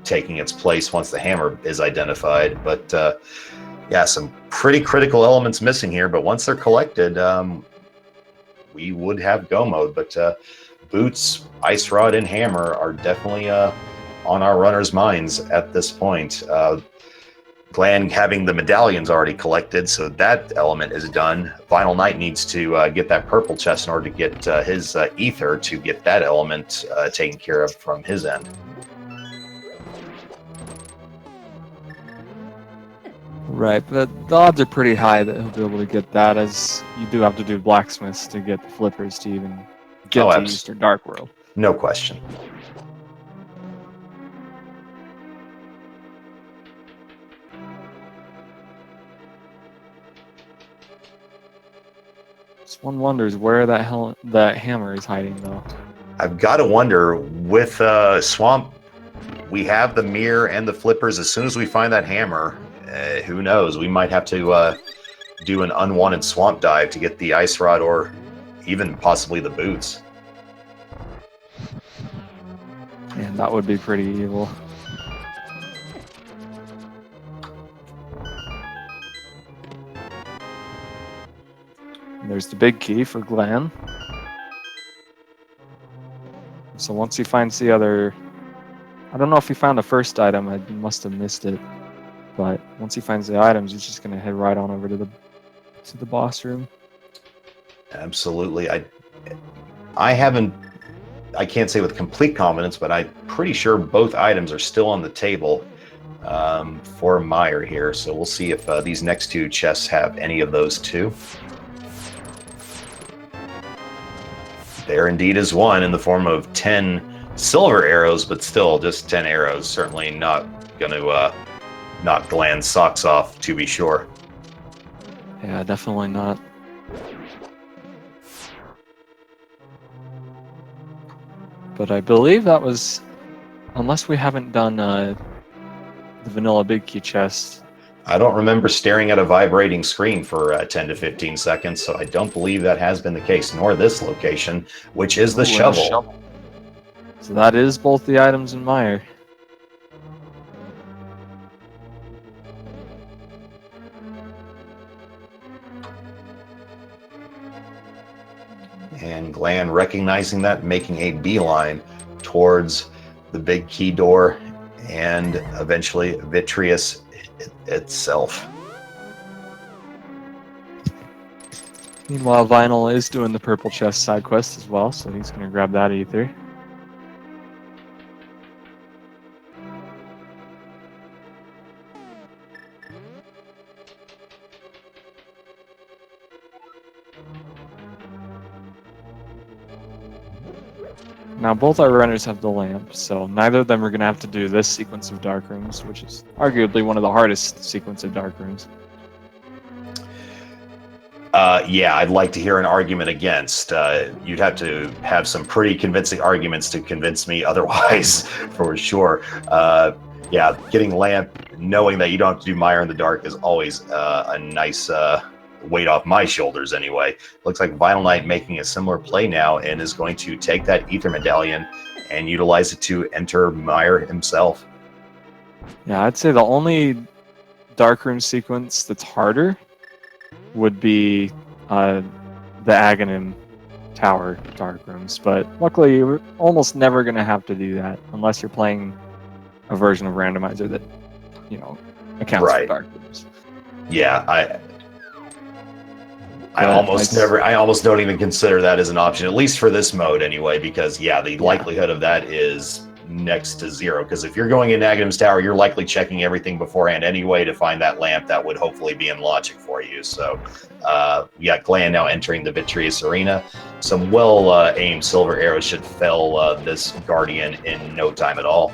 taking its place once the hammer is identified, but yeah, some pretty critical elements missing here. But once they're collected, we would have go mode. But boots, Ice Rod, and hammer are definitely on our runners' minds at this point. Glan having the medallions already collected, so that element is done. Vinyl Knight needs to get that purple chest in order to get his ether to get that element taken care of from his end. Right, but the odds are pretty high that he'll be able to get that, as you do have to do blacksmiths to get the flippers to even get to Eastern Dark World. No question. One wonders where that hammer is hiding, though. I've got to wonder, with Swamp, we have the mirror and the flippers. As soon as we find that hammer, who knows? We might have to do an unwanted swamp dive to get the Ice Rod or even possibly the boots. And that would be pretty evil. There's the big key for Glan. So once he finds the other... I don't know if he found the first item, I must have missed it. But once he finds the items, he's just going to head right on over to the boss room. Absolutely. I can't say with complete confidence, but I'm pretty sure both items are still on the table for Mire here. So we'll see if these next 2 chests have any of those too. There indeed is one in the form of 10 silver arrows, but still just 10 arrows. Certainly not going to knock Glan's socks off, to be sure. Yeah, definitely not. But I believe that was, unless we haven't done the vanilla big key chest. I don't remember staring at a vibrating screen for 10 to 15 seconds, so I don't believe that has been the case, nor this location, which is the Ooh, and a shovel. So that is both the items in Meyer. And Glan, recognizing that, making a beeline towards the big key door and eventually Vitreous itself. Meanwhile, Vinyl is doing the purple chest side quest as well, so he's going to grab that ether. Now both our runners have the lamp, so neither of them are going to have to do this sequence of dark rooms, which is arguably one of the hardest sequence of dark rooms. Yeah, I'd like to hear an argument against. You'd have to have some pretty convincing arguments to convince me otherwise, for sure. Yeah, getting lamp, knowing that you don't have to do Mire in the dark is always a nice weight off my shoulders anyway. Looks like VinylKnight making a similar play now and is going to take that ether medallion and utilize it to enter Mire himself. Yeah, I'd say the only dark room sequence that's harder would be the Aghanim Tower dark rooms, but luckily you're almost never going to have to do that unless you're playing a version of Randomizer that, you know, accounts for dark rooms. Yeah, I almost don't even consider that as an option, at least for this mode anyway, because the likelihood of that is next to zero. Because if you're going in Aghanim's Tower, you're likely checking everything beforehand anyway to find that lamp that would hopefully be in logic for you. So we got Glan now entering the Vitreous Arena. Some well-aimed silver arrows should fell this Guardian in no time at all.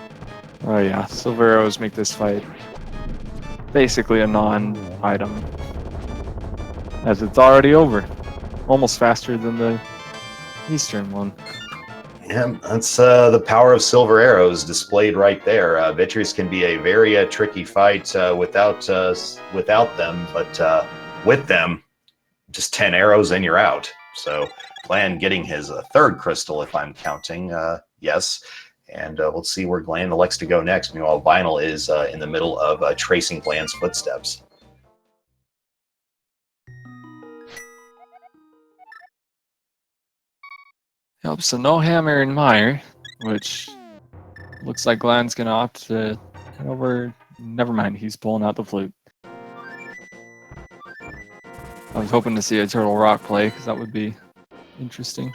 Oh yeah, silver arrows make this fight basically a non-item, as it's already over. Almost faster than the Eastern one. Yeah, that's the power of silver arrows displayed right there. Vitreous can be a very tricky fight without them, but with them, just 10 arrows and you're out. So Glan getting his third crystal, if I'm counting, yes. And let's see where Glan elects to go next. Meanwhile, Vinyl is in the middle of tracing Glan's footsteps. Yep, so no hammer in Mire, which looks like Glan's gonna opt to head over. Never mind, he's pulling out the flute. I was hoping to see a Turtle Rock play, because that would be interesting.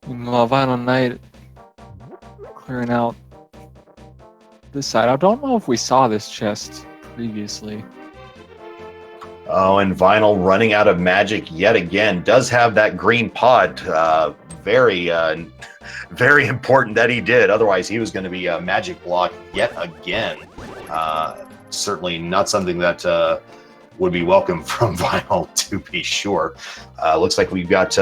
Meanwhile, VinylKnight clearing out this side. I don't know if we saw this chest previously. Oh, and Vinyl running out of magic yet again. Does have that green pod. Very important that he did. Otherwise, he was going to be a magic block yet again. Certainly not something that would be welcome from Vinyl, to be sure. Looks like we've got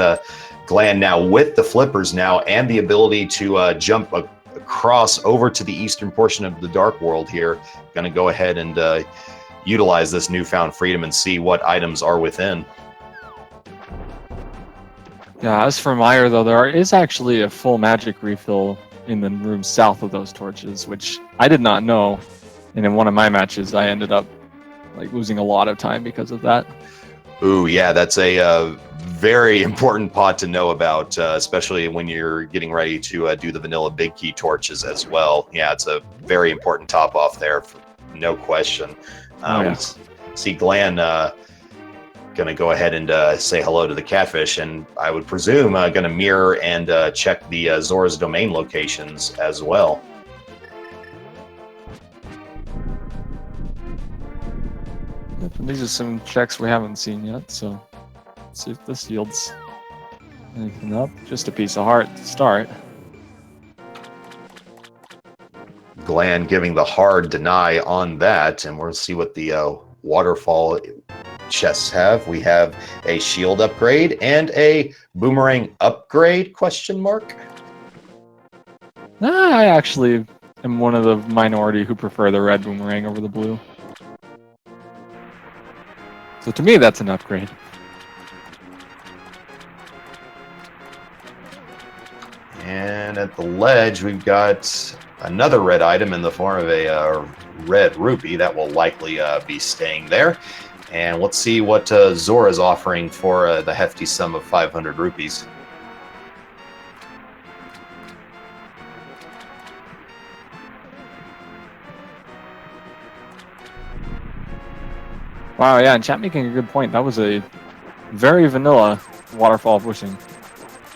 Glan now with the flippers now and the ability to jump across over to the eastern portion of the Dark World here. Going to go ahead and utilize this newfound freedom and see what items are within. Yeah, as for Mire, though, there is actually a full magic refill in the room south of those torches, which I did not know. And in one of my matches, I ended up losing a lot of time because of that. Ooh, yeah, that's a very important pot to know about, especially when you're getting ready to do the vanilla big key torches as well. Yeah, it's a very important top off there, no question. See Glan gonna go ahead and say hello to the catfish, and I would presume gonna mirror and check the Zora's domain locations as well. Yep, and these are some checks we haven't seen yet, so let's see if this yields anything up. Just a piece of heart to start. Glan giving the hard deny on that, and we'll see what the waterfall chests have. We have a shield upgrade and a boomerang upgrade, question mark? I actually am one of the minority who prefer the red boomerang over the blue. So to me, that's an upgrade. And at the ledge, we've got another red item in the form of a red rupee that will likely be staying there. And let's see what Zora is offering for the hefty sum of 500 rupees. Wow, yeah, and chat making a good point. That was a very vanilla waterfall pushing.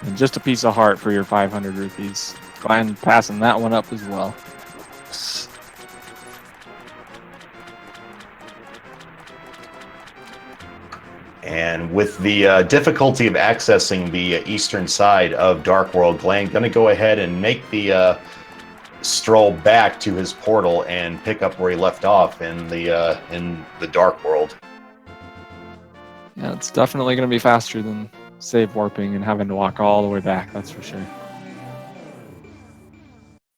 And just a piece of heart for your 500 rupees. Glan passing that one up as well. And with the difficulty of accessing the eastern side of Dark World, Glan going to go ahead and make the stroll back to his portal and pick up where he left off in the Dark World. Yeah, it's definitely going to be faster than save warping and having to walk all the way back, that's for sure.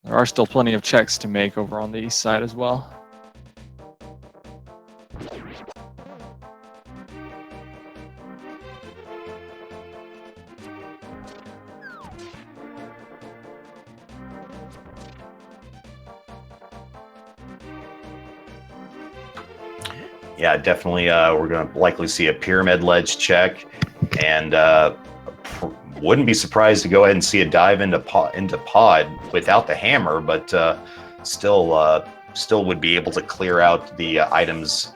There are still plenty of checks to make over on the east side as well. Yeah, definitely. We're going to likely see a pyramid ledge check, and wouldn't be surprised to go ahead and see a dive into pod without the hammer, but still would be able to clear out the items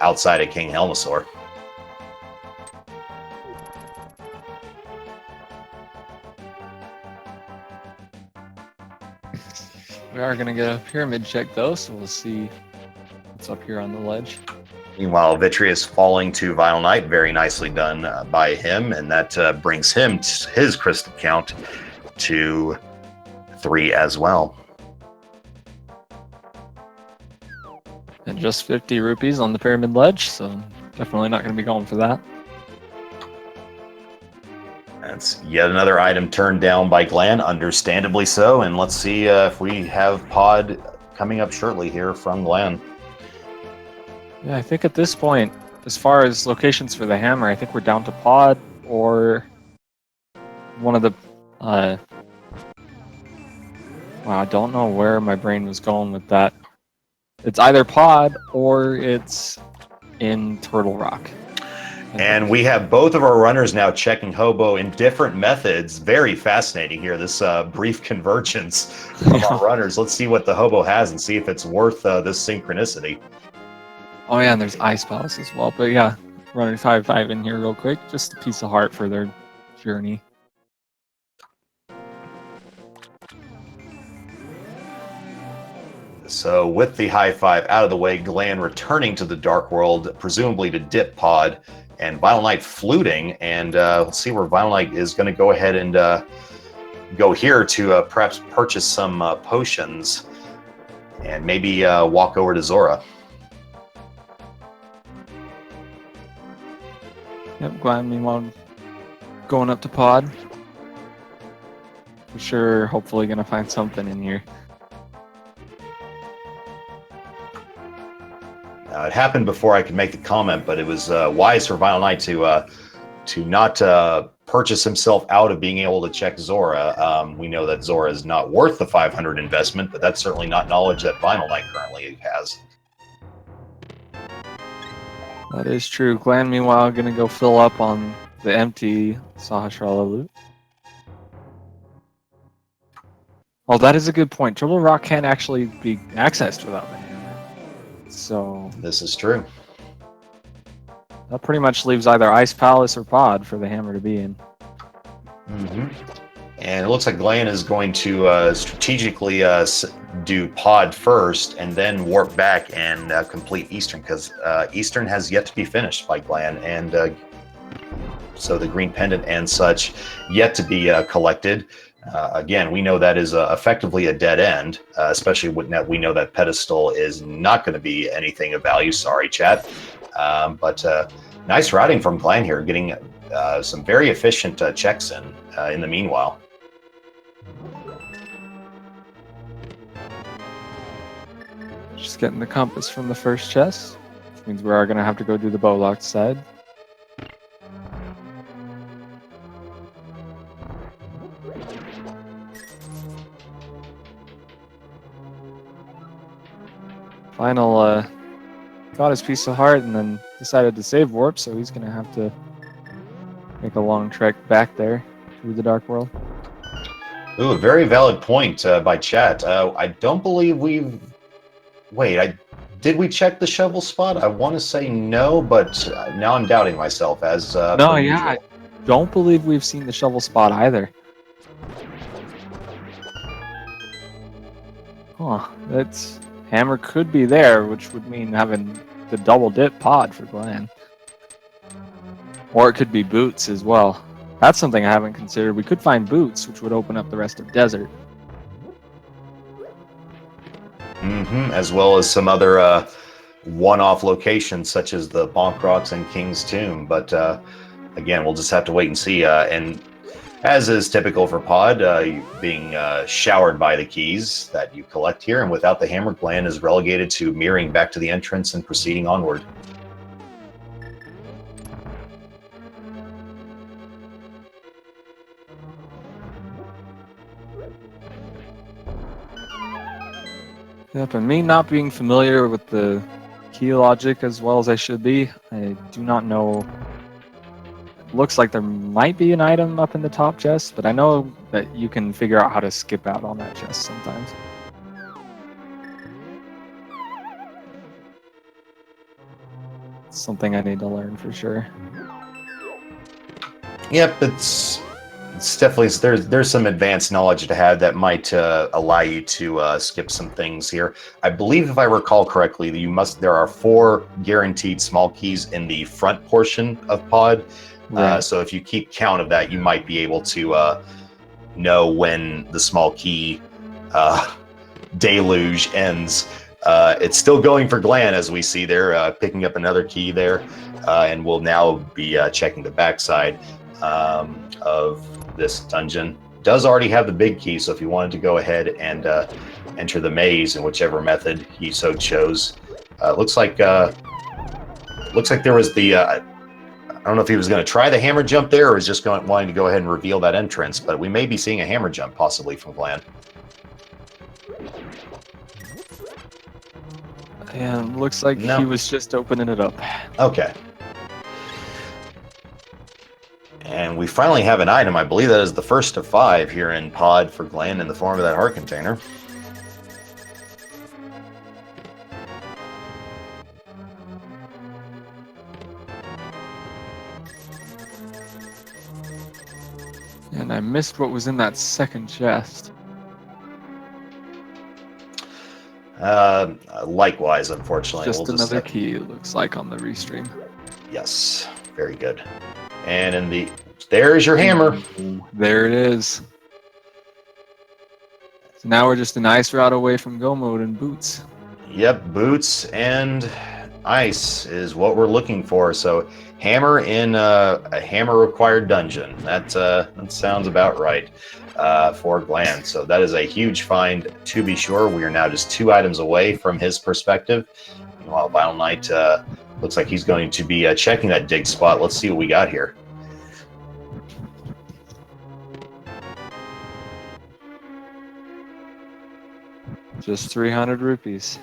outside of King Helmasaur. We are going to get a pyramid check though, so we'll see what's up here on the ledge. Meanwhile, Vitreous falling to VinylKnight, very nicely done by him, and that brings him his crystal count to 3 as well. And just 50 rupees on the pyramid ledge, so definitely not going to be going for that. That's yet another item turned down by Glan, understandably so, and let's see if we have pod coming up shortly here from Glan. Yeah, I think at this point, as far as locations for the hammer, I think we're down to pod or one of the... wow, I don't know where my brain was going with that. It's either pod or it's in Turtle Rock. And we have both of our runners now checking Hobo in different methods. Very fascinating here, this brief convergence of our runners. Let's see what the Hobo has and see if it's worth this synchronicity. Oh yeah, and there's Ice Palace as well. But yeah, running 5-5 in here real quick. Just a piece of heart for their journey. So with the high five out of the way, Glan returning to the Dark World, presumably to dip pod, and VinylKnight fluting. And let's see where VinylKnight is going to go ahead and go here to perhaps purchase some potions and maybe walk over to Zora. Yep, Glan meanwhile going up to pod. For sure, hopefully gonna find something in here. It happened before I could make the comment, but it was wise for VinylKnight to not purchase himself out of being able to check Zora. We know that Zora is not worth the 500 investment, but that's certainly not knowledge that VinylKnight currently has. That is true. Glan, meanwhile, gonna go fill up on the empty Sahasrara loot. Oh, that is a good point. Turtle Rock can't actually be accessed without the hammer. So This is true. that pretty much leaves either Ice Palace or pod for the hammer to be in. Mm-hmm. And it looks like Glan is going to strategically do pod first and then warp back and complete Eastern, because Eastern has yet to be finished by Glan, and so the green pendant and such yet to be collected. Again, we know that is effectively a dead end, especially when we know that pedestal is not going to be anything of value. Sorry, chat. But nice routing from Glan here, getting some very efficient checks in the meanwhile. Just getting the compass from the first chest, which means we are going to have to go do the bow locked side. Final got his piece of heart and then decided to save warp, so he's going to have to make a long trek back there through the Dark World. Ooh, a very valid point by chat. I don't believe we've... Wait, did we check the shovel spot? I want to say no, but now I'm doubting myself as No, per yeah, usual. I don't believe we've seen the shovel spot either. Huh, that's... Hammer could be there, which would mean having the double dip pod for Glan. Or it could be boots as well. That's something I haven't considered. We could find boots, which would open up the rest of desert. As well as some other one-off locations, such as the Bonk Rocks and King's Tomb. But again, we'll just have to wait and see. And as is typical for Pod, being showered by the keys that you collect here, and without the hammer, Glan is relegated to mirroring back to the entrance and proceeding onward. Yep, and me not being familiar with the key logic as well as I should be, I do not know. It looks like there might be an item up in the top chest, but I know that you can figure out how to skip out on that chest sometimes. It's something I need to learn for sure. Yep, it's definitely there's some advanced knowledge to have that might allow you to skip some things here. I believe, if I recall correctly, there are 4 guaranteed small keys in the front portion of Pod. Right. So if you keep count of that, you might be able to know when the small key deluge ends. It's still going for Glan, as we see there, picking up another key there, and we'll now be checking the backside of this dungeon. Does already have the big key, so if you wanted to go ahead and enter the maze in whichever method he so chose, looks like there was the I don't know if he was going to try the hammer jump there or was just wanting to go ahead and reveal that entrance, but we may be seeing a hammer jump possibly from Glan. And looks like No. he was just opening it up. Okay. And we finally have an item. I believe that is the first of 5 here in Pod for Glan in the form of that heart container. And I missed what was in that second chest. Likewise, unfortunately. Just another key, it looks like, on the restream. Yes, very good. And there's your hammer. There it is. So now we're just an ice route away from go mode and boots. Yep, boots and ice is what we're looking for. So hammer in a hammer required dungeon. That sounds about right for Glan. So that is a huge find, to be sure. We are now just 2 items away from his perspective. Meanwhile, TheVinylKnight looks like he's going to be checking that dig spot. Let's see what we got here. Just 300 rupees.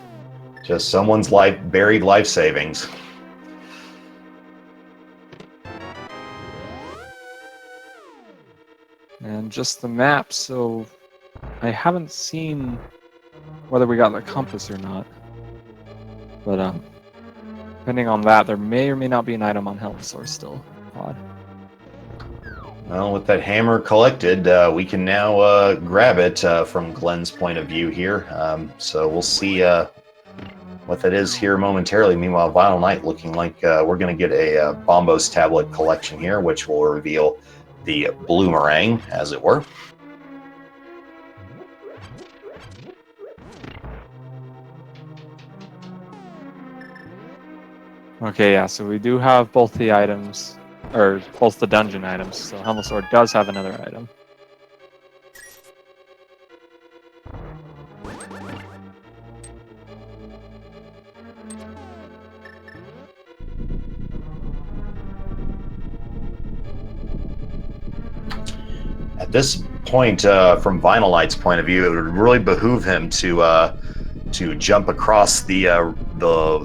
Just someone's buried life savings. And just the map, so I haven't seen whether we got the compass or not. But depending on that, there may or may not be an item on health source still. Odd. Well, with that hammer collected, we can now grab it from Glen's point of view here. So we'll see what that is here momentarily. Meanwhile, TheVinylKnight looking like we're going to get a Bombos tablet collection here, which will reveal the bloomerang, as it were. Okay, yeah, so we do have both the items, or both the dungeon items, so Helmet Sword does have another item. At this point, from VinylKnight's point of view, it would really behoove him to jump across the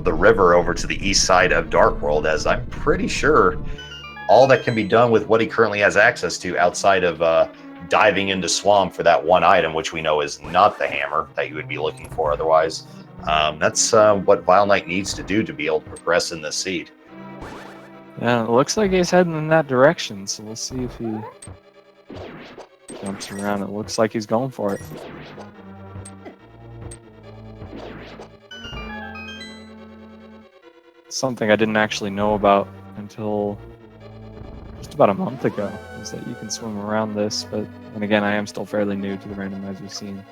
river over to the east side of Dark World, as I'm pretty sure all that can be done with what he currently has access to outside of diving into Swamp for that one item, which we know is not the hammer that you would be looking for otherwise. That's what VinylKnight needs to do to be able to progress in this seed. Yeah, it looks like he's heading in that direction, so we'll see if he jumps around. It looks like he's going for it. Something I didn't actually know about until just about a month ago is that you can swim around this, but and again, I am still fairly new to the randomizer scene.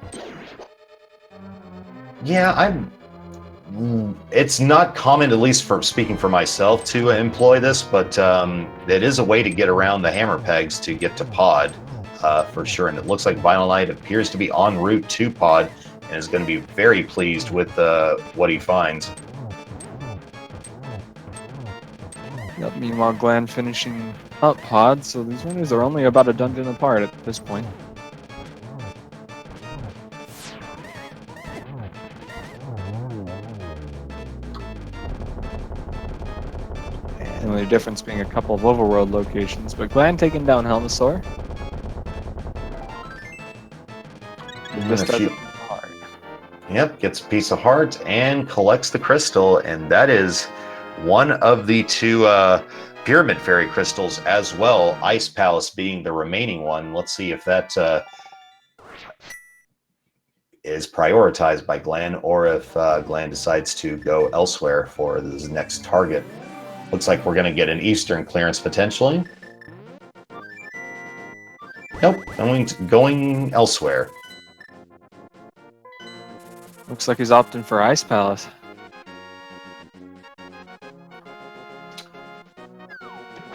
Yeah, it's not common, at least for speaking for myself, to employ this, but it is a way to get around the hammer pegs to get to pod, for sure. And it looks like VinylKnight appears to be en route to pod and is going to be very pleased with what he finds. Yep, meanwhile, Glan finishing up pod, so these runners are only about a dungeon apart at this point. The only difference being a couple of overworld locations, but Glan taking down Helmasaur. This does it hard. Yep, gets a piece of heart and collects the crystal, and that is one of the two Pyramid Fairy crystals as well, Ice Palace being the remaining one. Let's see if that is prioritized by Glan, or if Glan decides to go elsewhere for his next target. Looks like we're going to get an Eastern clearance potentially. Nope, going elsewhere. Looks like he's opting for Ice Palace.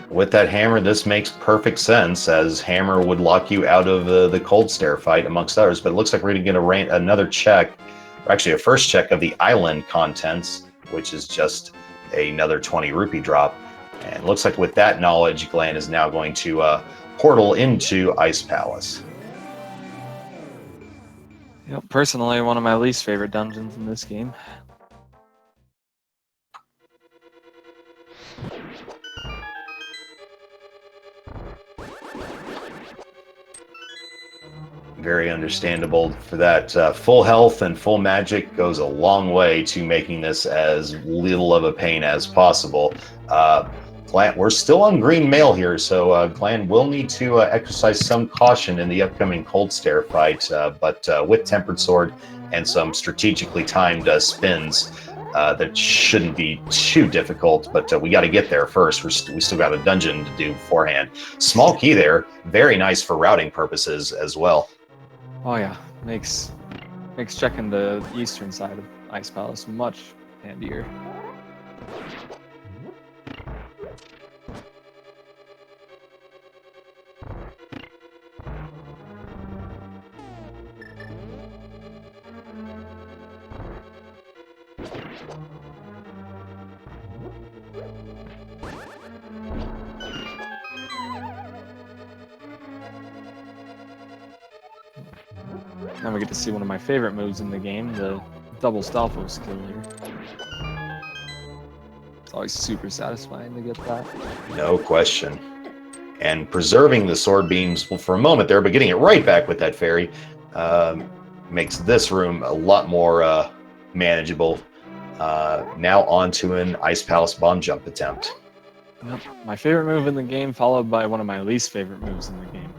With that hammer, this makes perfect sense, as hammer would lock you out of the cold stare fight, amongst others. But it looks like we're going to get another check, or actually a first check of the island contents, which is just another 20 rupee drop. And it looks like with that knowledge, Glan is now going to portal into Ice Palace. Yep, personally, one of my least favorite dungeons in this game. Very understandable for that. Full health and full magic goes a long way to making this as little of a pain as possible. Glan, we're still on green mail here, so Glan will need to exercise some caution in the upcoming cold stare fight, but with Tempered Sword and some strategically timed spins, that shouldn't be too difficult, but we got to get there first. We still got a dungeon to do beforehand. Small key there, very nice for routing purposes as well. Oh yeah, makes checking the eastern side of Ice Palace much handier. Now we get to see one of my favorite moves in the game, the double Stalfo skill here. It's always super satisfying to get that. No question. And preserving the sword beams for a moment there, but getting it right back with that fairy makes this room a lot more manageable. Now on to an Ice Palace bomb jump attempt. Yep, my favorite move in the game, followed by one of my least favorite moves in the game.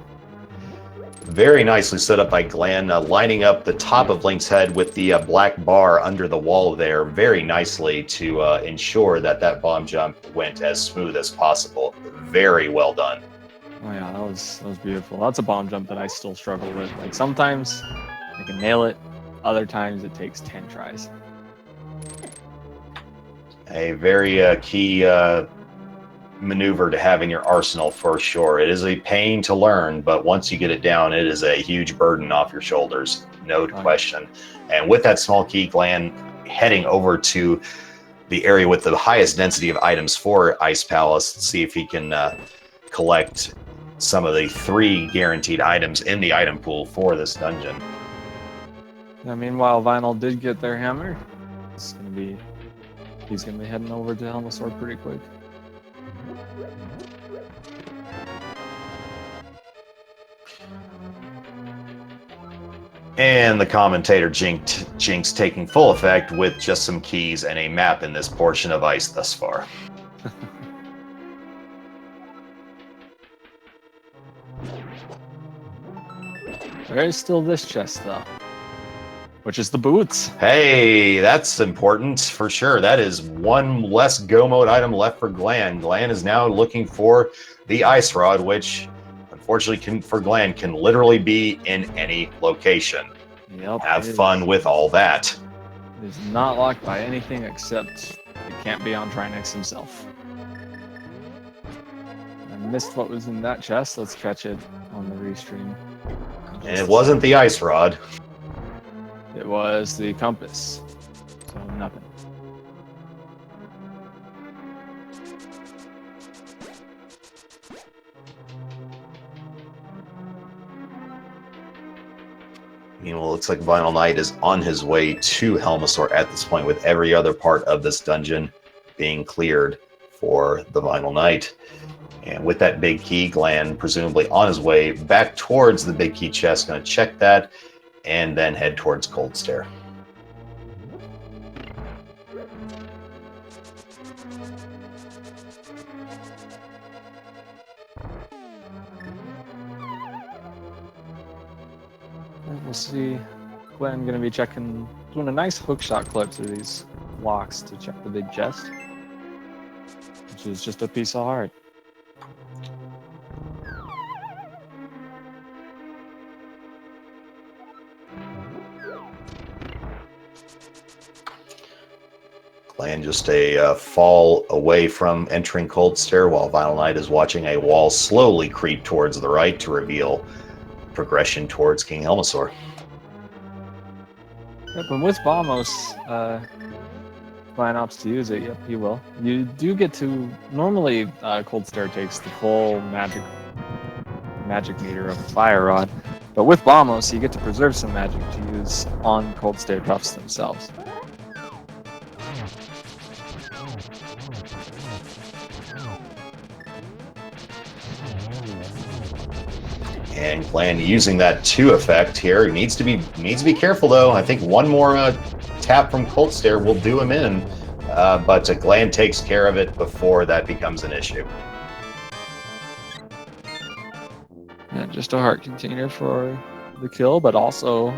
Very nicely set up by Glan, lining up the top of Link's head with the black bar under the wall there very nicely to ensure that that bomb jump went as smooth as possible. Very well done. Oh yeah, that was beautiful. That's a bomb jump that I still struggle with. Like sometimes I can nail it, other times it takes 10 tries. A very key maneuver to have in your arsenal for sure. It is a pain to learn, but once you get it down, it is a huge burden off your shoulders, no question. And with that small key, Glan heading over to the area with the highest density of items for Ice Palace, see if he can collect some of the 3 guaranteed items in the item pool for this dungeon. Meanwhile, Vinyl did get their hammer. He's gonna be heading over to Helmasaur pretty quick. And the commentator jinx taking full effect with just some keys and a map in this portion of ice thus far. There is still this chest, though, which is the boots. Hey, that's important for sure. That is one less go mode item left for Glan. Glan is now looking for the ice rod, which unfortunately for Glan can literally be in any location. Yep, have fun with all that. It is not locked by anything except it can't be on Trinex himself. I missed what was in that chest. Let's catch it on the restream. And it wasn't the ice rod. It was the compass. So nothing. Meanwhile, it looks like VinylKnight is on his way to Helmasaur at this point, with every other part of this dungeon being cleared for the VinylKnight. And with that big key, Glan presumably on his way back towards the big key chest, going to check that, and then head towards Cold Stare. We'll see. Glenn gonna be doing a nice hookshot clip through these locks to check the big chest, which is just a piece of heart. Glan just a fall away from entering Cold Stare, while VinylKnight is watching a wall slowly creep towards the right to reveal progression towards King Helmasaur. Yep, and with Bombos, Glan opts to use it. Yep, he will. You do get to normally Cold Stare takes the full magic meter of the Fire Rod, but with Bombos, you get to preserve some magic to use on Cold Stare buffs themselves. And Glan using that 2 effect here. He needs to be careful though. I think one more tap from Cold Stare will do him in, but Glan takes care of it before that becomes an issue. Yeah, just a heart container for the kill, but also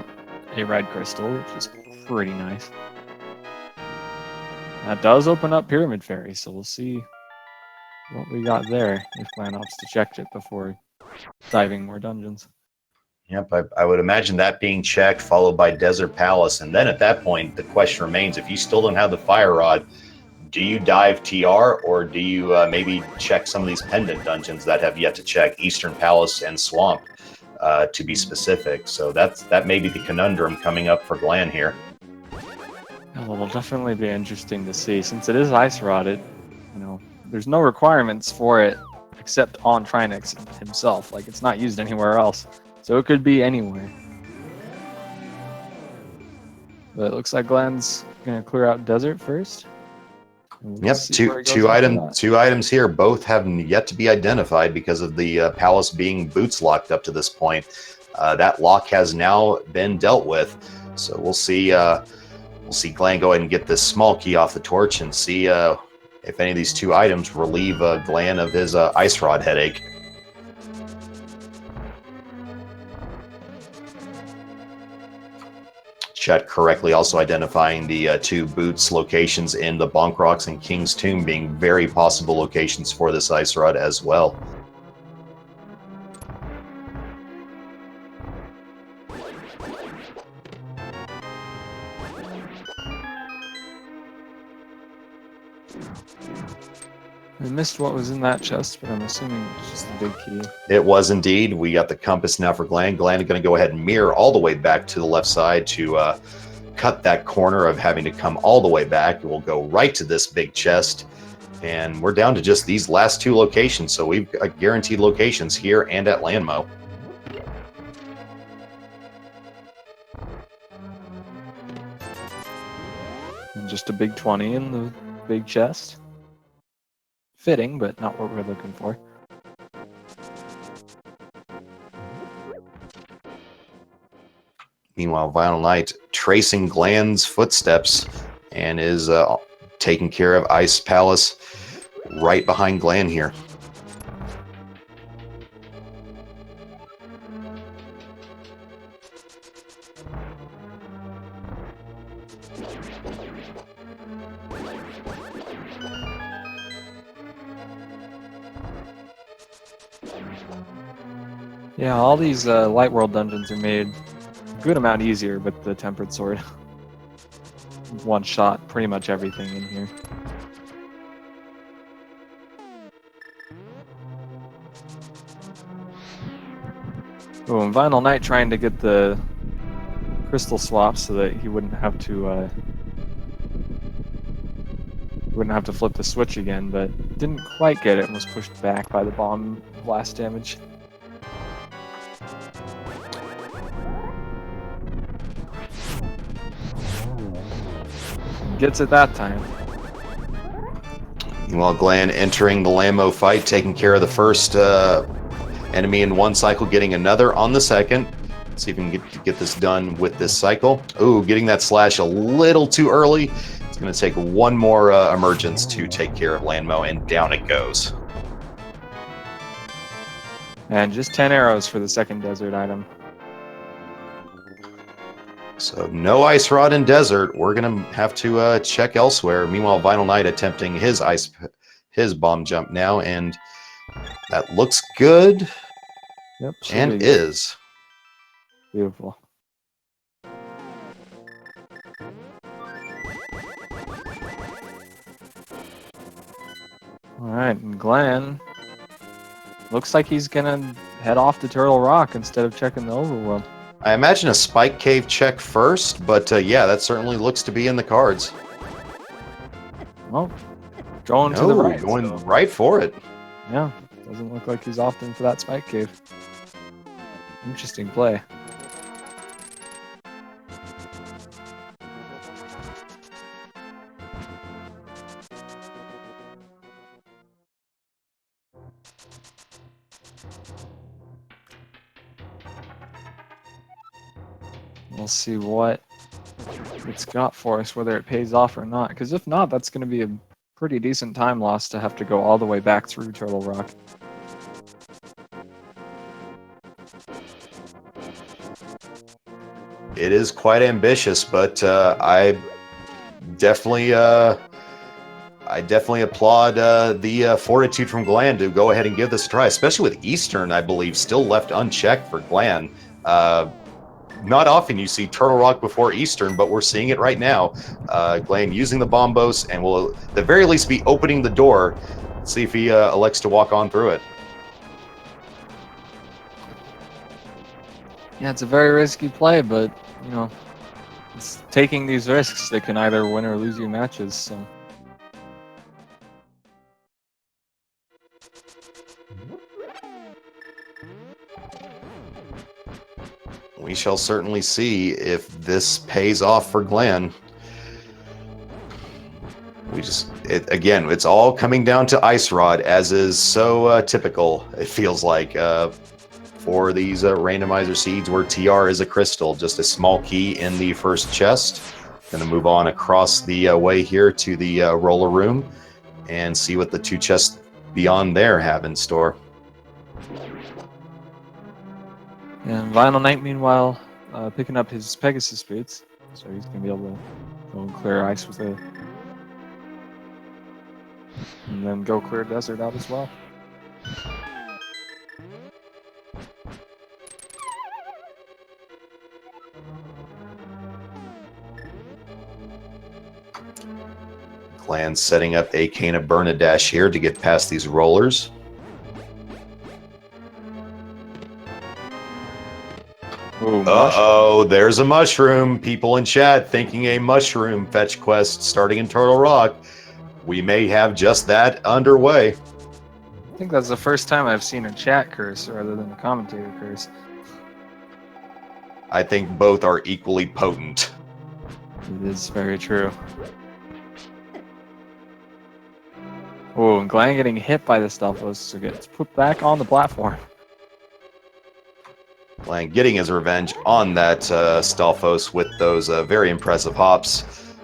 a red crystal, which is pretty nice. That does open up Pyramid Fairy, so we'll see what we got there if Glan opts to check it before diving more dungeons. Yep, I would imagine that being checked, followed by Desert Palace, and then at that point, the question remains: if you still don't have the Fire Rod, do you dive TR, or do you maybe check some of these pendant dungeons that have yet to check, Eastern Palace and Swamp, to be specific? So that may be the conundrum coming up for Glan here. Yeah, well, it'll definitely be interesting to see, since it is Ice Rod. There's no requirements for it except on Trinex himself. Like, it's not used anywhere else, so it could be anywhere. But it looks like Glen's gonna clear out Desert first. Yep, two items here. Both have yet to be identified because of the palace being boots locked up to this point. That lock has now been dealt with, so we'll see. We'll see Glan go ahead and get this small key off the torch and see if any of these 2 items relieve Glan of his ice rod headache. Chet correctly also identifying the 2 boots locations in the Bonk Rocks and King's Tomb being very possible locations for this ice rod as well. I missed what was in that chest, but I'm assuming it's just the big key. It was indeed. We got the compass now for Glan. Glan is going to go ahead and mirror all the way back to the left side to cut that corner of having to come all the way back. We'll go right to this big chest. And we're down to just these last two locations. So we've got guaranteed locations here and at Landmo. And just a big 20 in the big chest. Fitting, but not what we're looking for. Meanwhile, VinylKnight tracing Glan's footsteps and is taking care of Ice Palace right behind Glan here. Yeah, all these Light World dungeons are made a good amount easier with the Tempered Sword. One shot pretty much everything in here. Oh, and VinylKnight trying to get the crystal swap so that he wouldn't have to flip the switch again, but didn't quite get it and was pushed back by the bomb blast damage. Gets it that time. Meanwhile, Glan entering the Lammo fight, taking care of the first enemy in one cycle, getting another on the second. Let's see if we can get this done with this cycle. Ooh, getting that slash a little too early. It's going to take one more emergence to take care of Landmo, and down it goes. And just 10 arrows for the second desert item. So no Ice Rod in Desert. We're going to have to check elsewhere. Meanwhile, VinylKnight attempting his bomb jump now, and that looks good. Yep, and is. Beautiful. Alright, and Glan looks like he's gonna head off to Turtle Rock instead of checking the overworld. I imagine a Spike Cave check first, but yeah, that certainly looks to be in the cards. Well, going to the right. Going right for it. Yeah, doesn't look like he's opting for that Spike Cave. Interesting play. We'll see what it's got for us, whether it pays off or not. Because if not, that's going to be a pretty decent time loss to have to go all the way back through Turtle Rock. It is quite ambitious, but I definitely applaud the fortitude from Glan to go ahead and give this a try, especially with Eastern, I believe, still left unchecked for Glan. Not often you see Turtle Rock before Eastern, but we're seeing it right now. Glan using the bombos, and will at the very least be opening the door. Let's see if he elects to walk on through it. Yeah, it's a very risky play, but, you know, it's taking these risks that can either win or lose you matches, so... We shall certainly see if this pays off for Glan. Again, it's all coming down to Ice Rod, as is so typical, it feels like, for these randomizer seeds where TR is a crystal, just a small key in the first chest. Going to move on across the way here to the roller room and see what the two chests beyond there have in store. And VinylKnight, meanwhile, picking up his Pegasus boots, so he's going to be able to go and clear ice with it. And then go clear desert out as well. Glan setting up a Kana Burn-A-Dash here to get past these rollers. Ooh, Uh-oh, there's a mushroom. People in chat thinking a mushroom fetch quest starting in Turtle Rock. We may have just that underway. I think that's the first time I've seen a chat curse rather than a commentator curse. I think both are equally potent. It is very true. Oh, and Glan getting hit by the Stalfos, so gets put back on the platform. Glan getting his revenge on that Stalfos with those very impressive hops.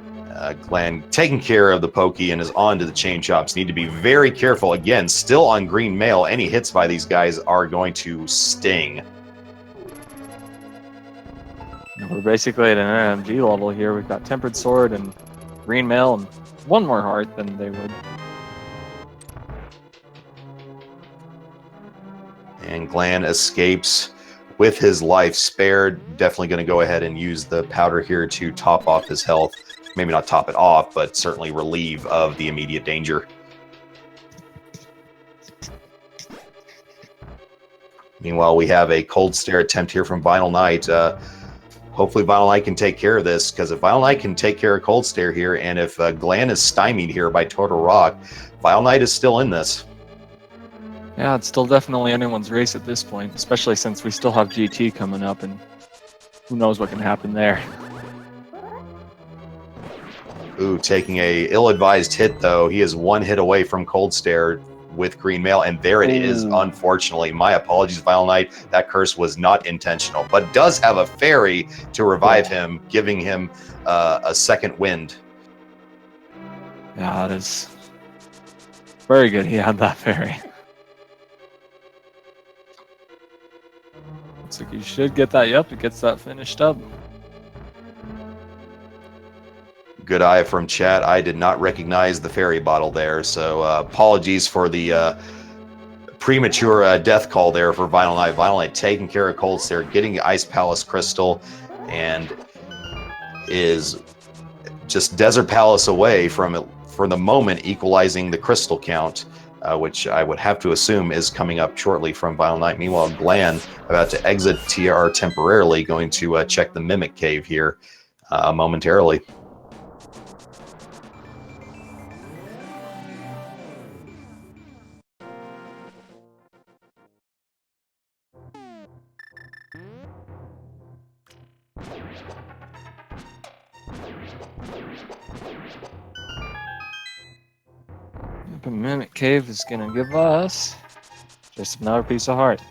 Glan taking care of the pokey and is on to the chain chops. Need to be very careful. Again, still on green mail. Any hits by these guys are going to sting. We're basically at an NMG level here. We've got Tempered Sword and green mail and one more heart than they would. And Glan escapes with his life spared. Definitely going to go ahead and use the powder here to top off his health. Maybe not top it off, but certainly relieve of the immediate danger. Meanwhile, we have a cold stare attempt here from TheVinylKnight. Hopefully TheVinylKnight can take care of this, because if TheVinylKnight can take care of cold stare here, and if Glan is stymied here by Turtle Rock, TheVinylKnight is still in this. Yeah, it's still definitely anyone's race at this point, especially since we still have GT coming up, and who knows what can happen there. Ooh, taking a ill-advised hit, though. He is one hit away from cold stare with green mail, and there it is, unfortunately. My apologies, TheVinylKnight. That curse was not intentional, but does have a fairy to revive him, giving him a second wind. Yeah, that is very good. He had that fairy. Looks like you should get that. Yep, it gets that finished up. Good eye from chat. I did not recognize the fairy bottle there, so apologies for the premature death call there for TheVinylKnight. TheVinylKnight taking care of cold stare, getting the Ice Palace crystal, and is just Desert Palace away from it for the moment, equalizing the crystal count, which I would have to assume is coming up shortly from TheVinylKnight. Meanwhile, Glan about to exit TR temporarily, going to check the Mimic Cave here momentarily. The Mimic Cave is going to give us just another piece of heart.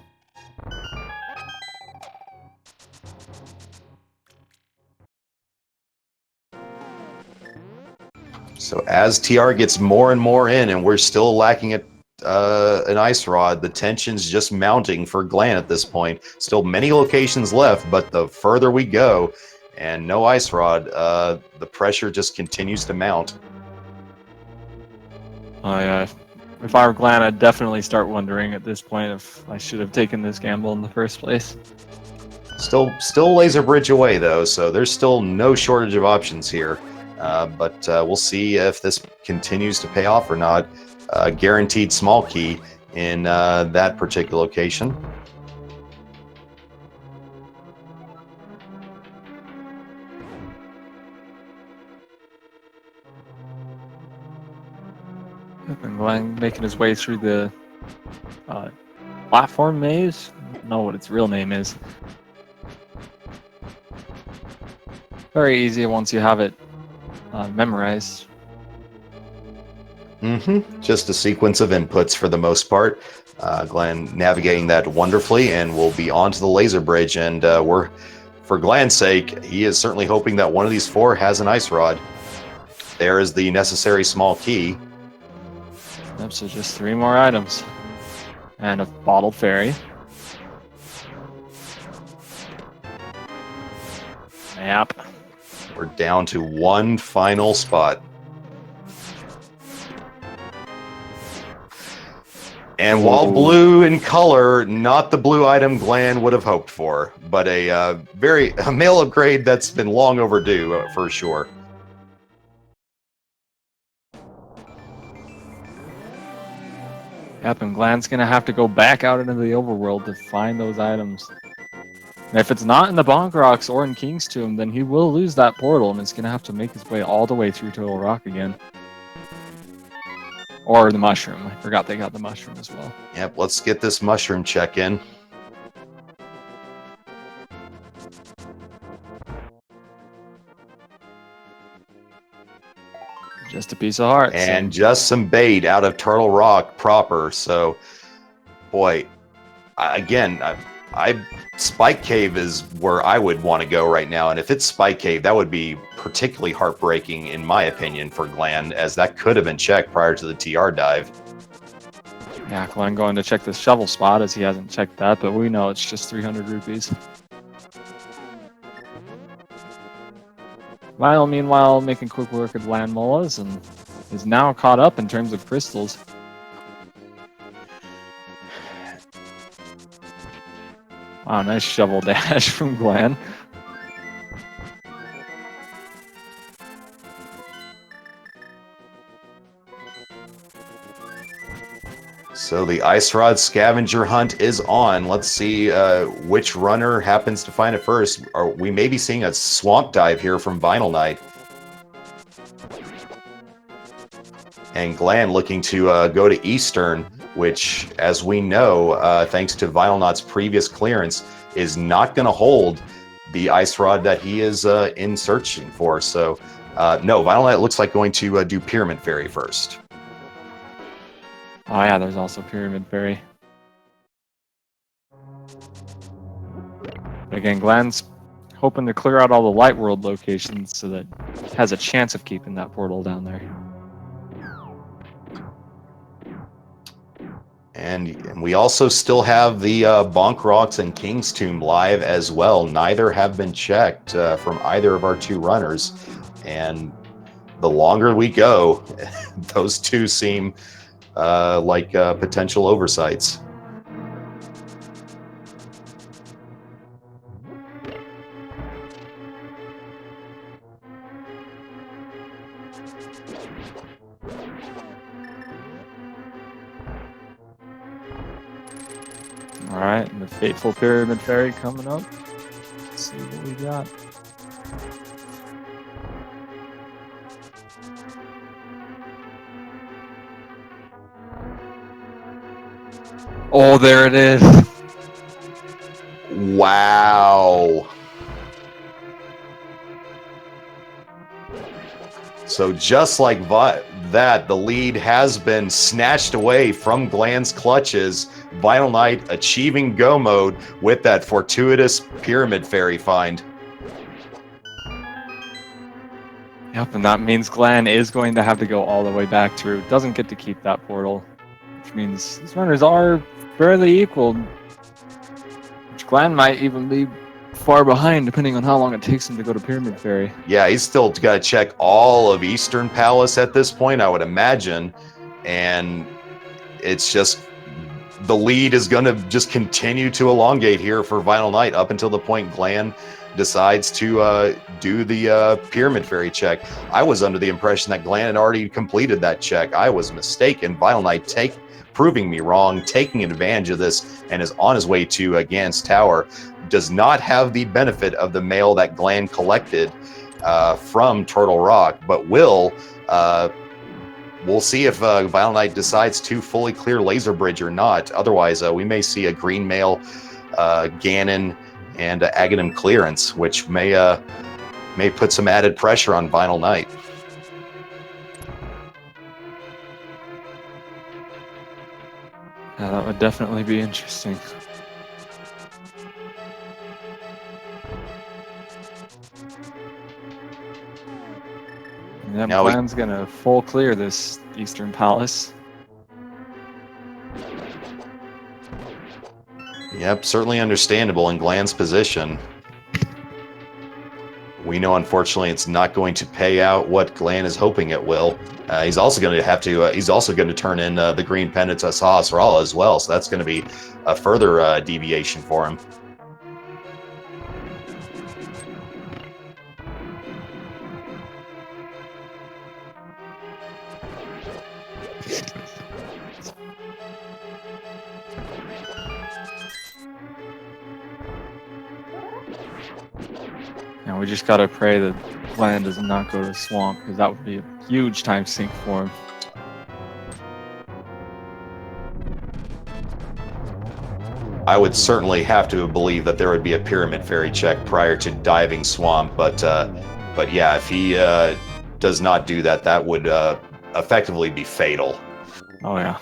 So as TR gets more and more in, and we're still lacking an Ice Rod, the tension's just mounting for Glan at this point. Still many locations left, but the further we go, and no Ice Rod, the pressure just continues to mount. If I were Glan, I'd definitely start wondering at this point if I should have taken this gamble in the first place. Still Laser Bridge away, though, so there's still no shortage of options here. But we'll see if this continues to pay off or not. Guaranteed small key in that particular location. And Glenn making his way through the platform maze. I don't know what its real name is. Very easy once you have it memorized. Just a sequence of inputs for the most part. Glan navigating that wonderfully, and we'll be on to the laser bridge. And for Glan's sake, he is certainly hoping that one of these four has an Ice Rod. There is the necessary small key. Yep, so just 3 more items. And a bottled fairy. Yep. We're down to one final spot. And while blue in color, not the blue item Glan would have hoped for, but a mail upgrade that's been long overdue for sure. Yep, and Glan's gonna have to go back out into the overworld to find those items. And if it's not in the Bonk Rocks or in King's Tomb, then he will lose that portal, and it's gonna have to make his way all the way through Total Rock again. Or the mushroom. I forgot they got the mushroom as well. Yep, let's get this mushroom check in. Just a piece of heart. And just some bait out of Turtle Rock proper. So, boy, again, Spike Cave is where I would want to go right now. And if it's Spike Cave, that would be particularly heartbreaking, in my opinion, for Glan, as that could have been checked prior to the TR dive. Yeah, Glan going to check the shovel spot, as he hasn't checked that, but we know it's just 300 rupees. Vinyl, meanwhile, making quick work of Land Molas and is now caught up in terms of crystals. Wow, nice shovel dash from Glan. So the Ice Rod scavenger hunt is on. Let's see which runner happens to find it first. Or we may be seeing a swamp dive here from VinylKnight. And Glan looking to go to Eastern, which, as we know, thanks to VinylKnight's previous clearance, is not going to hold the Ice Rod that he is in searching for. So, no, VinylKnight looks like going to do Pyramid Fairy first. Oh yeah, there's also Pyramid Fairy. But again, Glan's hoping to clear out all the Light World locations so that it has a chance of keeping that portal down there. And we also still have the Bonk Rocks and King's Tomb live as well. Neither have been checked from either of our two runners. And the longer we go, those two seem like potential oversights. All right, and the fateful Pyramid Fairy coming up. Let's see what we got. Oh, there it is. Wow. So just like that, the lead has been snatched away from Glan's clutches. VinylKnight achieving go mode with that fortuitous Pyramid Fairy find. Yep, and that means Glan is going to have to go all the way back through. Doesn't get to keep that portal, which means these runners are fairly equal. Which Glan might even be far behind, depending on how long it takes him to go to Pyramid Fairy. Yeah, he's still got to check all of Eastern Palace at this point, I would imagine. And it's just, the lead is going to just continue to elongate here for VinylKnight up until the point Glan decides to do the Pyramid Fairy check. I was under the impression that Glan had already completed that check. I was mistaken. VinylKnight proving me wrong, taking advantage of this, and is on his way to Gan's Tower. Does not have the benefit of the mail that Glan collected from Turtle Rock, but we'll see if VinylKnight decides to fully clear Laser Bridge or not. Otherwise, we may see a green mail, Ganon, and Aghanim clearance, which may put some added pressure on VinylKnight. Yeah, that would definitely be interesting. And Now Glan's gonna full clear this Eastern Palace. Yep, certainly understandable in Glan's position. We know, unfortunately, it's not going to pay out what Glan is hoping it will. He's also going to have to. He's also going to turn in the green pendant to Sahasrara as well. So that's going to be a further deviation for him. And we just gotta pray that Glan does not go to Swamp, because that would be a huge time sink for him. I would certainly have to believe that there would be a Pyramid Fairy check prior to diving Swamp, but yeah, if he does not do that, that would effectively be fatal. Oh yeah.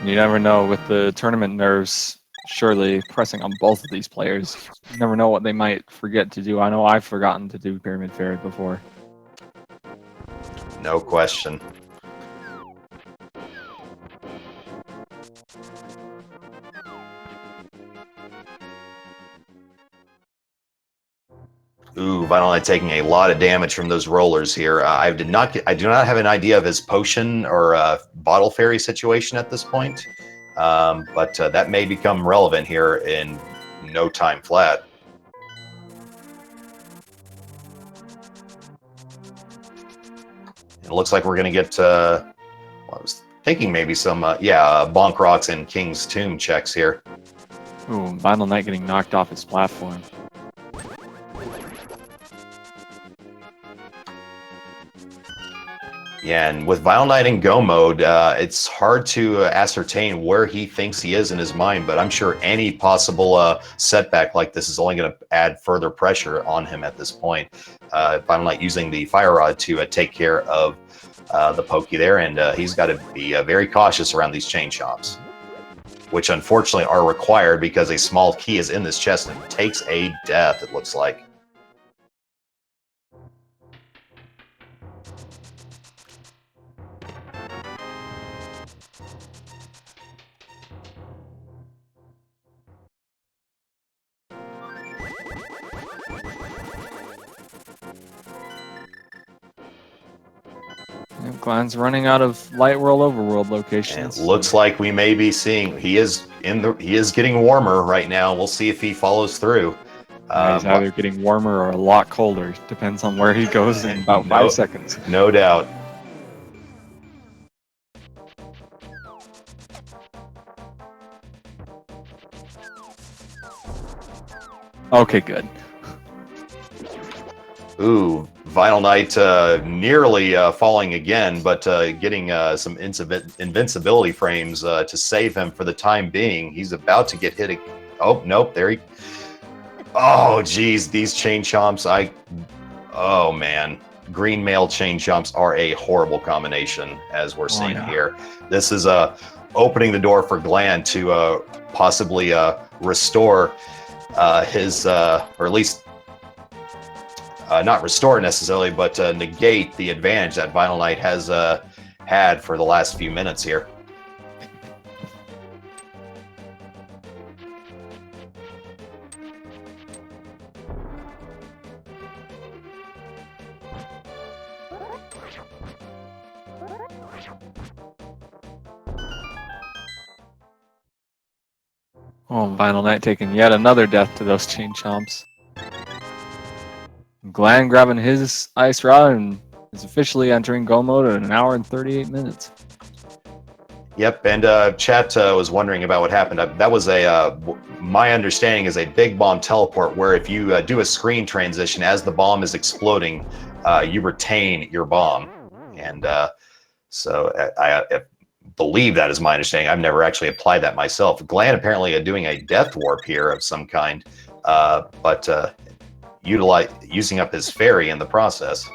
You never know with the tournament nerves surely pressing on both of these players. You never know what they might forget to do. I know I've forgotten to do Pyramid Fairy before. No question. Ooh, VinylKnight taking a lot of damage from those rollers here. I do not have an idea of his potion or bottle fairy situation at this point, but that may become relevant here in no time flat. It looks like we're going to get, I was thinking maybe some, Bonk Rocks and King's Tomb checks here. Ooh, VinylKnight getting knocked off his platform. Yeah, and with VinylKnight in go mode, it's hard to ascertain where he thinks he is in his mind, but I'm sure any possible setback like this is only going to add further pressure on him at this point. VinylKnight using the Fire Rod to take care of the Pokey there, and he's got to be very cautious around these chain chomps, which unfortunately are required because a small key is in this chest and takes a death, it looks like. Glan's running out of Light World Overworld locations. And it looks like we may be seeing he is getting warmer right now. We'll see if he follows through. He's either getting warmer or a lot colder. Depends on where he goes in about 5 seconds. No doubt. Okay, good. Ooh, VinylKnight nearly falling again, but getting some invincibility frames to save him for the time being. He's about to get hit. Oh, nope, there he... Oh, geez, these chain chomps, oh, man. Green male chain chomps are a horrible combination, as we're seeing here. This is opening the door for Glan to possibly restore his, or at least not restore necessarily, but negate the advantage that VinylKnight has had for the last few minutes here. Oh, VinylKnight taking yet another death to those chain chomps. Glan grabbing his ice rod and is officially entering go mode in 1 hour and 38 minutes. Yep, and chat was wondering about what happened. That was my understanding is a big bomb teleport where if you do a screen transition as the bomb is exploding, you retain your bomb. And so I believe that is my understanding. I've never actually applied that myself. Glan apparently doing a death warp here of some kind, but using up his fairy in the process.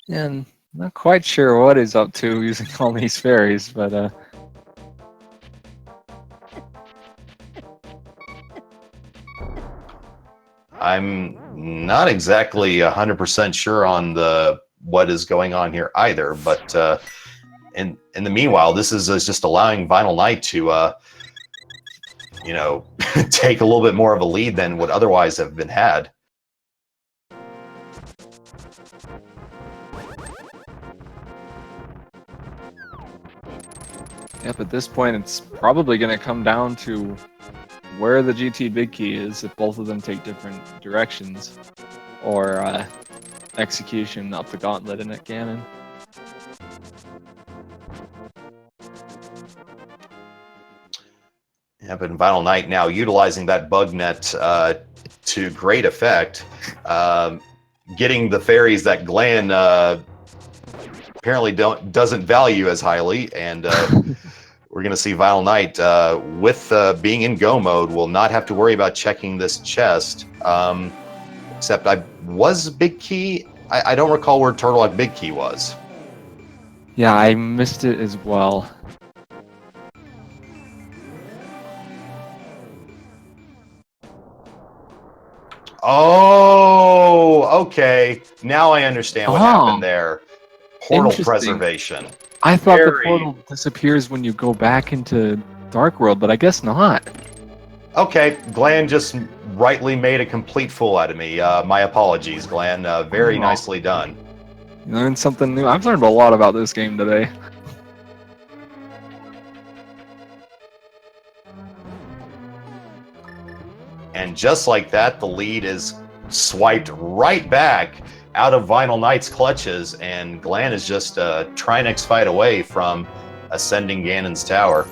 And not quite sure what he's up to using all these fairies, but I'm not exactly 100% sure on what is going on here either, but in the meanwhile, this is just allowing VinylKnight to take a little bit more of a lead than would otherwise have been had. yep, at this point it's probably going to come down to where the GT Big Key is if both of them take different directions, or execution up the gauntlet in at Ganon. Yeah, but TheVinylKnight now utilizing that bug net to great effect, getting the fairies that Glan apparently doesn't value as highly, and we're going to see TheVinylKnight with being in go mode will not have to worry about checking this chest. Except was Big Key. I don't recall where Turtlelock Big Key was. Yeah, I missed it as well. Oh, okay. Now I understand what happened there. Portal Interesting. preservation. I thought the portal disappears when you go back into Dark World, but I guess not. Okay, Glan just rightly made a complete fool out of me. My apologies, Glan. Very nicely done. You learned something new. I've learned a lot about this game today. And just like that, the lead is swiped right back out of TheVinylKnight's clutches, and Glan is just a Trinex fight away from ascending Ganon's tower.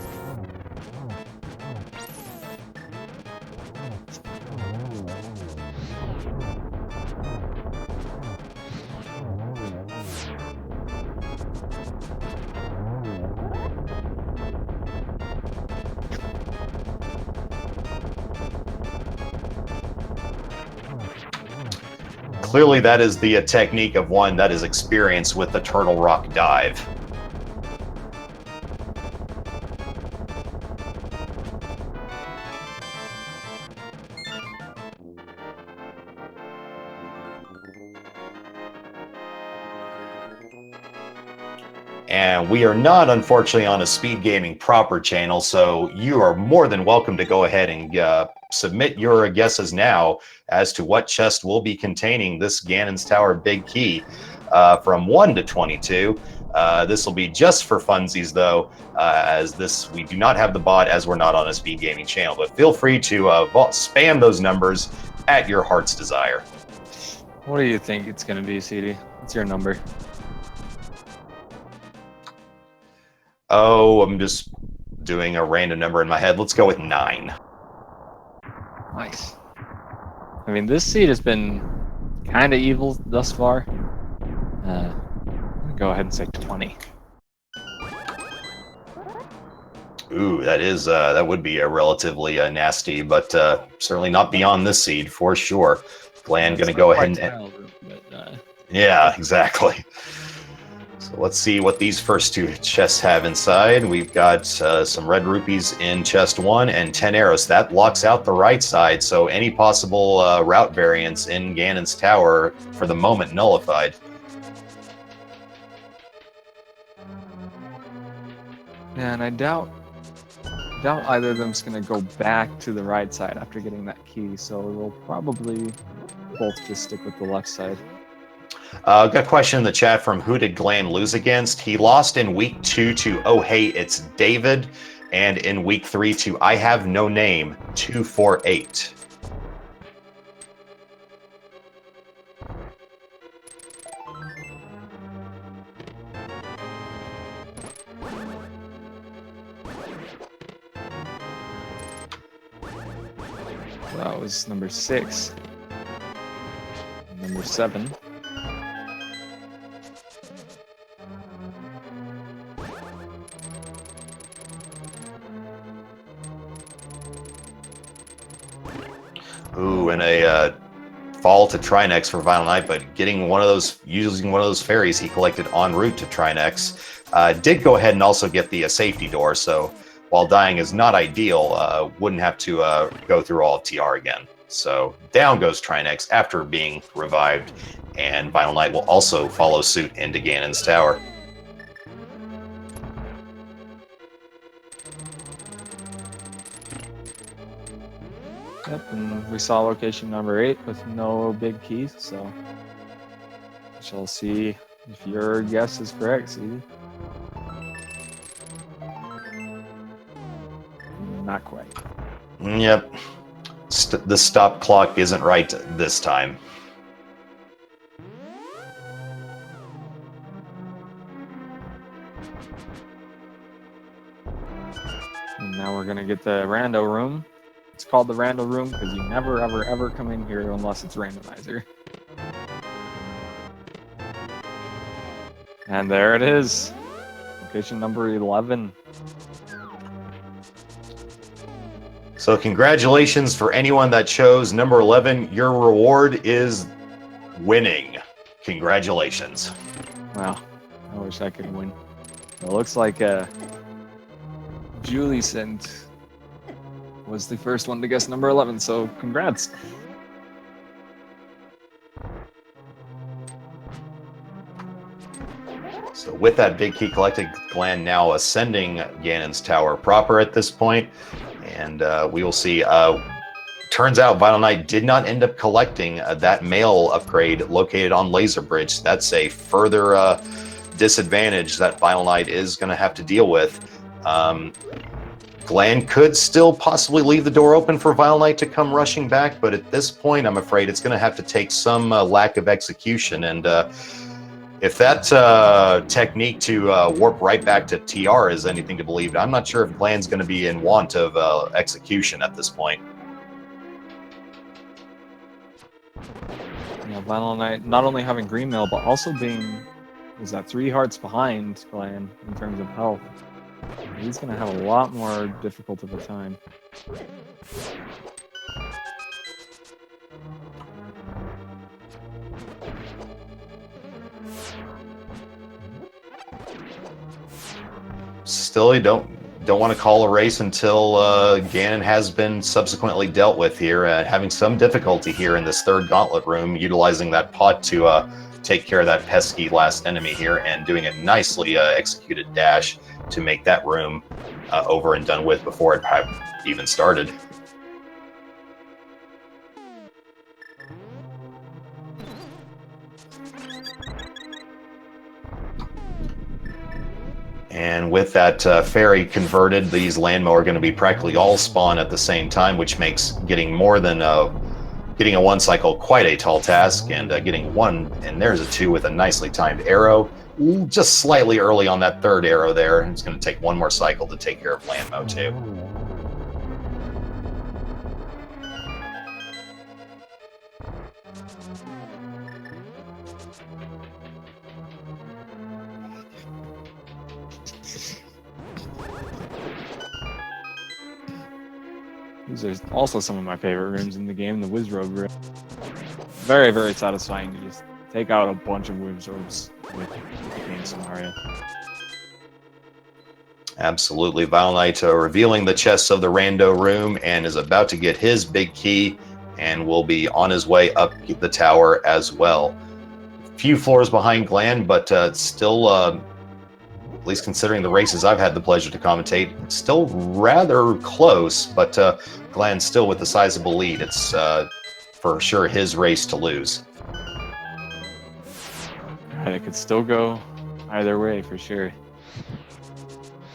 Clearly, that is the technique of one that is experienced with the Turtle Rock dive. And we are not, unfortunately, on a Speed Gaming proper channel, so you are more than welcome to go ahead and submit your guesses now as to what chest will be containing this Ganon's Tower Big Key from 1 to 22. This will be just for funsies, though, as we do not have the bot, as we're not on a Speed Gaming channel. But feel free to spam those numbers at your heart's desire. What do you think it's going to be, CD? What's your number? Oh, I'm just doing a random number in my head. Let's go with 9. Nice. I mean, this seed has been kind of evil thus far. Go ahead and say 20. Ooh, that would be a relatively nasty, but certainly not beyond this seed for sure. Glan going to go ahead and yeah, exactly. So let's see what these first 2 chests have inside. We've got some red rupees in chest 1 and 10 arrows. That blocks out the right side, so any possible route variance in Ganon's tower for the moment nullified. Yeah, and I doubt either of them's going to go back to the right side after getting that key, so we'll probably both just stick with the left side. Got a question in the chat from who did Glan lose against? He lost in week 2 to Oh Hey It's David, and in week 3 to I Have No Name 248. That was number 6. Number 7. Ooh, and a fall to Trinex for TheVinylKnight, but getting using one of those fairies he collected en route to Trinex. Did go ahead and also get the safety door, so while dying is not ideal, wouldn't have to go through all of TR again. So down goes Trinex after being revived, and TheVinylKnight will also follow suit into Ganon's tower. Yep, and we saw location number 8 with no big keys, so we shall see if your guess is correct, CD. Not quite. Yep. The stop clock isn't right this time. And now we're gonna get the rando room. It's called the rando room because you never, ever, ever come in here unless it's randomizer. And there it is. Location number 11. So congratulations for anyone that chose number 11. Your reward is winning. Congratulations. Wow. I wish I could win. It looks like Julie was the first one to guess number 11, so congrats. So with that big key collected, Glan now ascending Ganon's tower proper at this point. And we will see. Turns out VinylKnight did not end up collecting that mail upgrade located on Laser Bridge. That's a further disadvantage that VinylKnight is going to have to deal with. Glan could still possibly leave the door open for VinylKnight to come rushing back, but at this point, I'm afraid it's going to have to take some lack of execution. And if that technique to warp right back to TR is anything to believe, I'm not sure if Glan's going to be in want of execution at this point. Yeah, VinylKnight not only having green mail, but also being, is that 3 hearts behind Glan in terms of health. He's going to have a lot more difficult of a time. Still, you don't want to call a race until Ganon has been subsequently dealt with here. Having some difficulty here in this third gauntlet room, utilizing that pot to take care of that pesky last enemy here, and doing a nicely executed dash to make that room over and done with before it had even started. And with that fairy converted, these landmo are going to be practically all spawn at the same time, which makes getting more than getting a 1 cycle quite a tall task. And getting 1, and there's a 2 with a nicely timed arrow. Just slightly early on that 3rd arrow there. It's going to take 1 more cycle to take care of landmo too. These are also some of my favorite rooms in the game, the Wizrobe room. Very, very satisfying to just take out a bunch of Wizrobes with the game scenario. Absolutely. VinylKnight revealing the chests of the rando room and is about to get his big key and will be on his way up the tower as well. A few floors behind Glan, but still, at least considering the races I've had the pleasure to commentate, still rather close, but Glan still with a sizable lead. It's for sure his race to lose. It could still go either way for sure.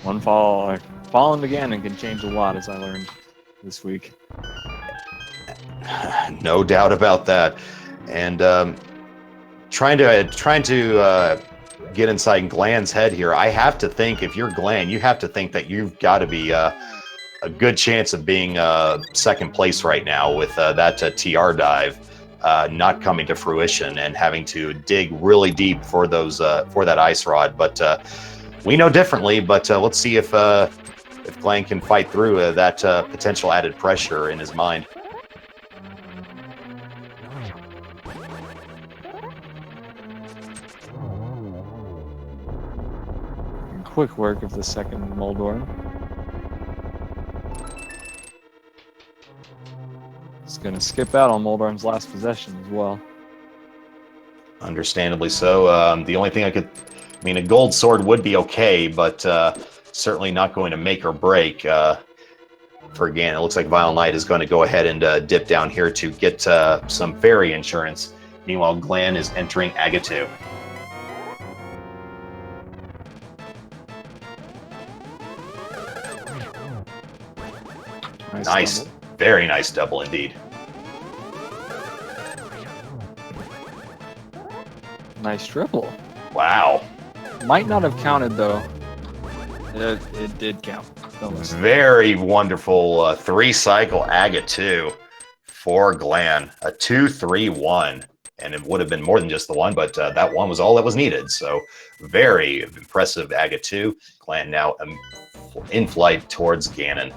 One falling again and can change a lot, as I learned this week. No doubt about that. And trying to get inside Glan's head here, I have to think, if you're Glan, you have to think that you've got to be a good chance of being second place right now with that TR dive not coming to fruition and having to dig really deep for those for that ice rod. But we know differently. But let's see if Glan can fight through that potential added pressure in his mind. Quick work of the second Moldorm. He's going to skip out on Moldorm's last possession as well. Understandably so. The only thing I mean, a gold sword would be okay, but certainly not going to make or break. For Ganon, it looks like VinylKnight is going to go ahead and dip down here to get some fairy insurance. Meanwhile, Glan is entering Agatu. Nice. Double. Very nice double indeed. Nice triple. Wow. Might not have counted though. It did count. Very wonderful 3-cycle Agate 2 for Glan. A 2-3-1. And it would have been more than just the one, but that one was all that was needed. So very impressive Agate 2. Glan now in flight towards Ganon.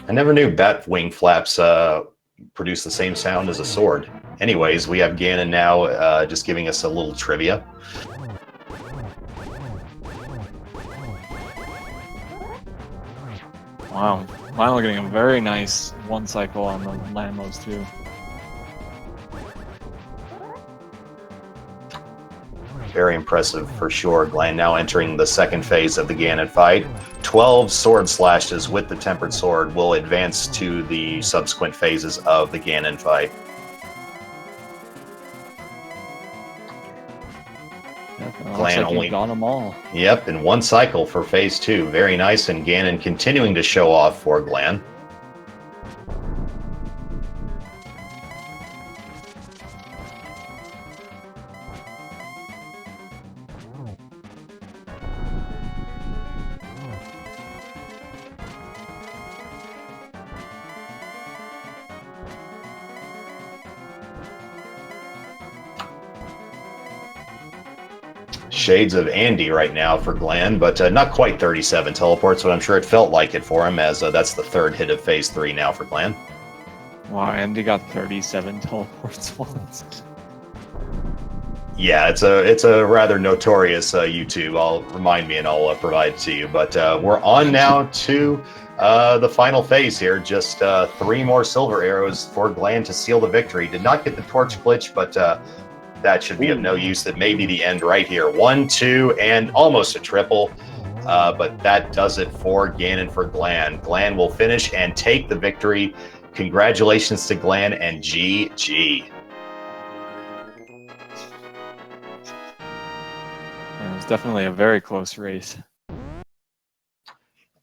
I never knew bat wing flaps produce the same sound as a sword. Anyways, we have Ganon now just giving us a little trivia. Wow, finally getting a very nice 1 cycle on the Lamos too. Very impressive for sure. Glan now entering the second phase of the Ganon fight. 12 sword slashes with the Tempered Sword will advance to the subsequent phases of the Ganon fight. Glan like only got them all. Yep, in 1 cycle for phase 2. Very nice, and Ganon continuing to show off for Glan. Shades of Andy right now for Glan, but not quite 37 teleports, but I'm sure it felt like it for him, as that's the 3rd hit of phase 3 now for Glan. Wow, Andy got 37 teleports once. Yeah, it's a rather notorious YouTube. I'll remind me and I'll provide it to you. But we're on now to the final phase here. Just 3 more silver arrows for Glan to seal the victory. Did not get the torch glitch, but that should be of no use. That may be the end right here. 1, 2, and almost a triple. But that does it for Ganon for Glan. Glan will finish and take the victory. Congratulations to Glan and GG. It was definitely a very close race.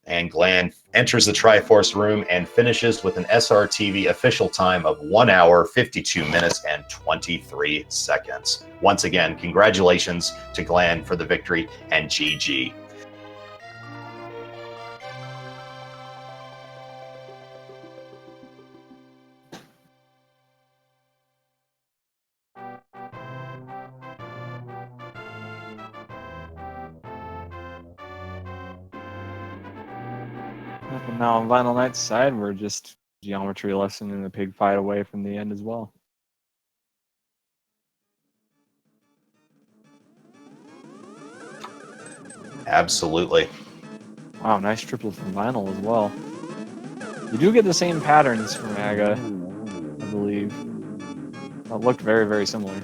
And Glan enters the Triforce room and finishes with an SRTV official time of 1 hour, 52 minutes, and 23 seconds. Once again, congratulations to Glan for the victory, and GG. And now on VinylKnight's side, we're just geometry lesson and a pig fight away from the end as well. Absolutely. Wow, nice triple from Vinyl as well. You do get the same patterns from Aga, I believe. That looked very, very similar.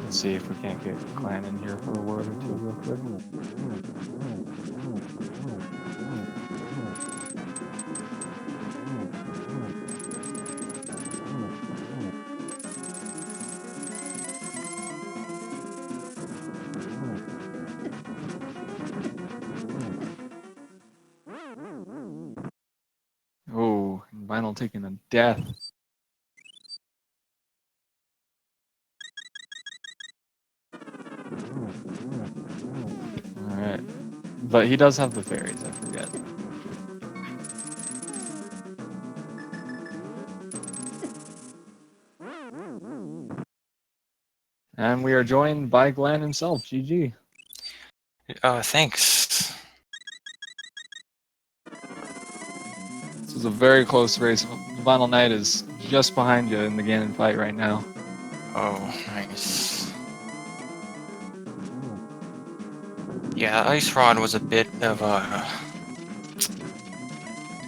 Let's see if we can't get Glan in here for a word or two real quick. Oh, and Vinyl taking a death. Alright. But he does have the fairies, I forget. And we are joined by Glan himself, GG. Thanks. was a very close race. Vinyl Knight is just behind you in the Ganon fight right now. Oh, nice. Yeah, Ice Rod was a bit of a...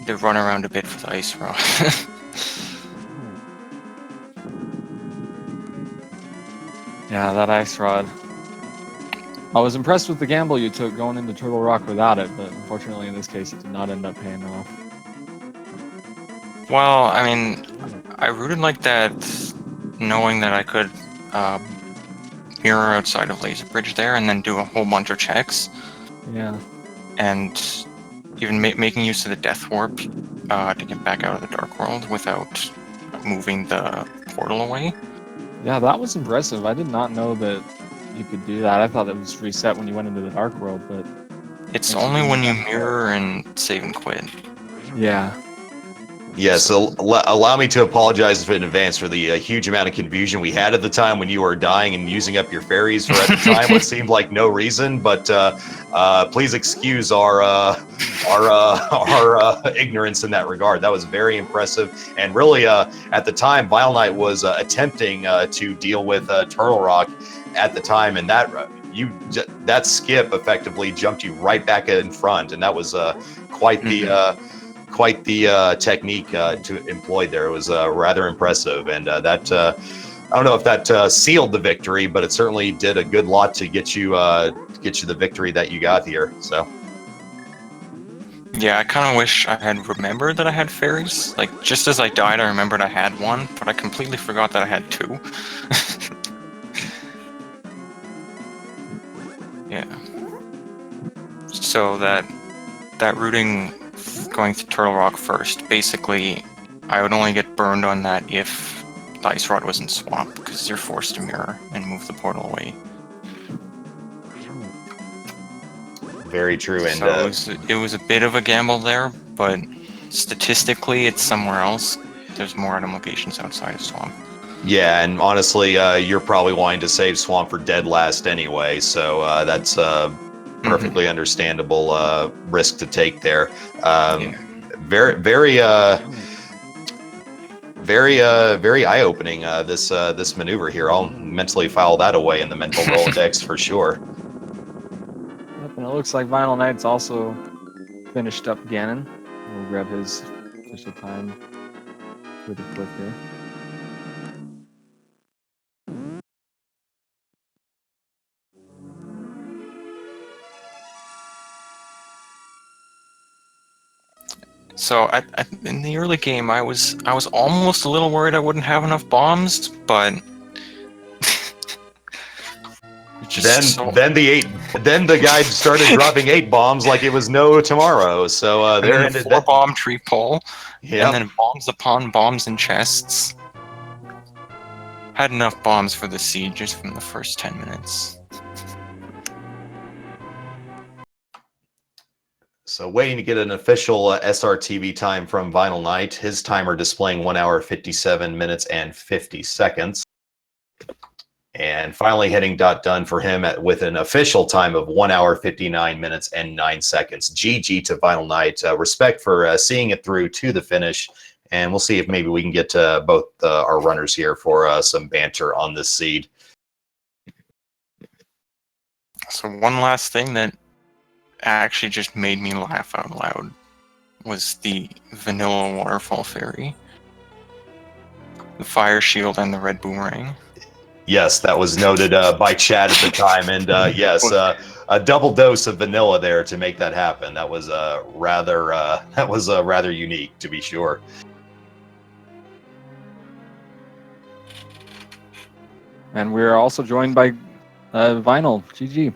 to run around a bit for the Ice Rod. Yeah, that Ice Rod. I was impressed with the gamble you took going into Turtle Rock without it, but unfortunately in this case it did not end up paying off. Well, I mean, I rooted like that knowing that I could mirror outside of Laser Bridge there and then do a whole bunch of checks. Yeah. And even making use of the Death Warp to get back out of the Dark World without moving the portal away. Yeah, that was impressive. I did not know that you could do that. I thought it was reset when you went into the Dark World, but... It's only when you mirror and save and quit. Yeah. Yeah, so allow me to apologize in advance for the huge amount of confusion we had at the time when you were dying and using up your fairies for at the time what seemed like no reason. But please excuse our ignorance in that regard. That was very impressive, and really at the time, Vinyl Knight was attempting to deal with Turtle Rock at the time, and that skip effectively jumped you right back in front, and that was quite the technique to employ there. It was rather impressive, and that I don't know if that sealed the victory, but it certainly did a good lot to get you the victory that you got here. So yeah, I kind of wish I had remembered that I had fairies. Like, just as I died, I remembered I had one, but I completely forgot that I had two. Yeah. So that routing going to Turtle Rock first, basically, I would only get burned on that if the Ice Rod was in Swamp, because you're forced to mirror and move the portal away. very true, and So it was a bit of a gamble there, but statistically, it's somewhere else. There's more item locations outside of Swamp. yeah, and honestly, you're probably wanting to save Swamp for dead last anyway, so that's perfectly understandable risk to take there. Yeah. Very eye-opening. This maneuver here. I'll mentally file that away in the mental Rolodex for sure. Yep, and it looks like Vinyl Knight's also finished up Ganon. We'll grab his official time pretty quick here. So in the early game, I was almost a little worried I wouldn't have enough bombs, but Then the guy started dropping 8 bombs like it was no tomorrow. So there ended the 4-bomb tree pull, Yep. and then bombs upon bombs in chests. Had enough bombs for the siege just from the first 10 minutes. So waiting to get an official SRTV time from Vinyl Knight. His timer displaying 1 hour, 57 minutes, and 50 seconds. And finally hitting done for him with an official time of 1 hour, 59 minutes, and 9 seconds. GG to Vinyl Knight. Respect for seeing it through to the finish. And we'll see if maybe we can get both our runners here for some banter on this seed. So one last thing that actually just made me laugh out loud was the vanilla waterfall fairy, the fire shield, and the red boomerang. Yes, that was noted by Chad at the time, and yes, a double dose of vanilla there to make that happen. That was rather unique, to be sure. And we're also joined by Vinyl. GG.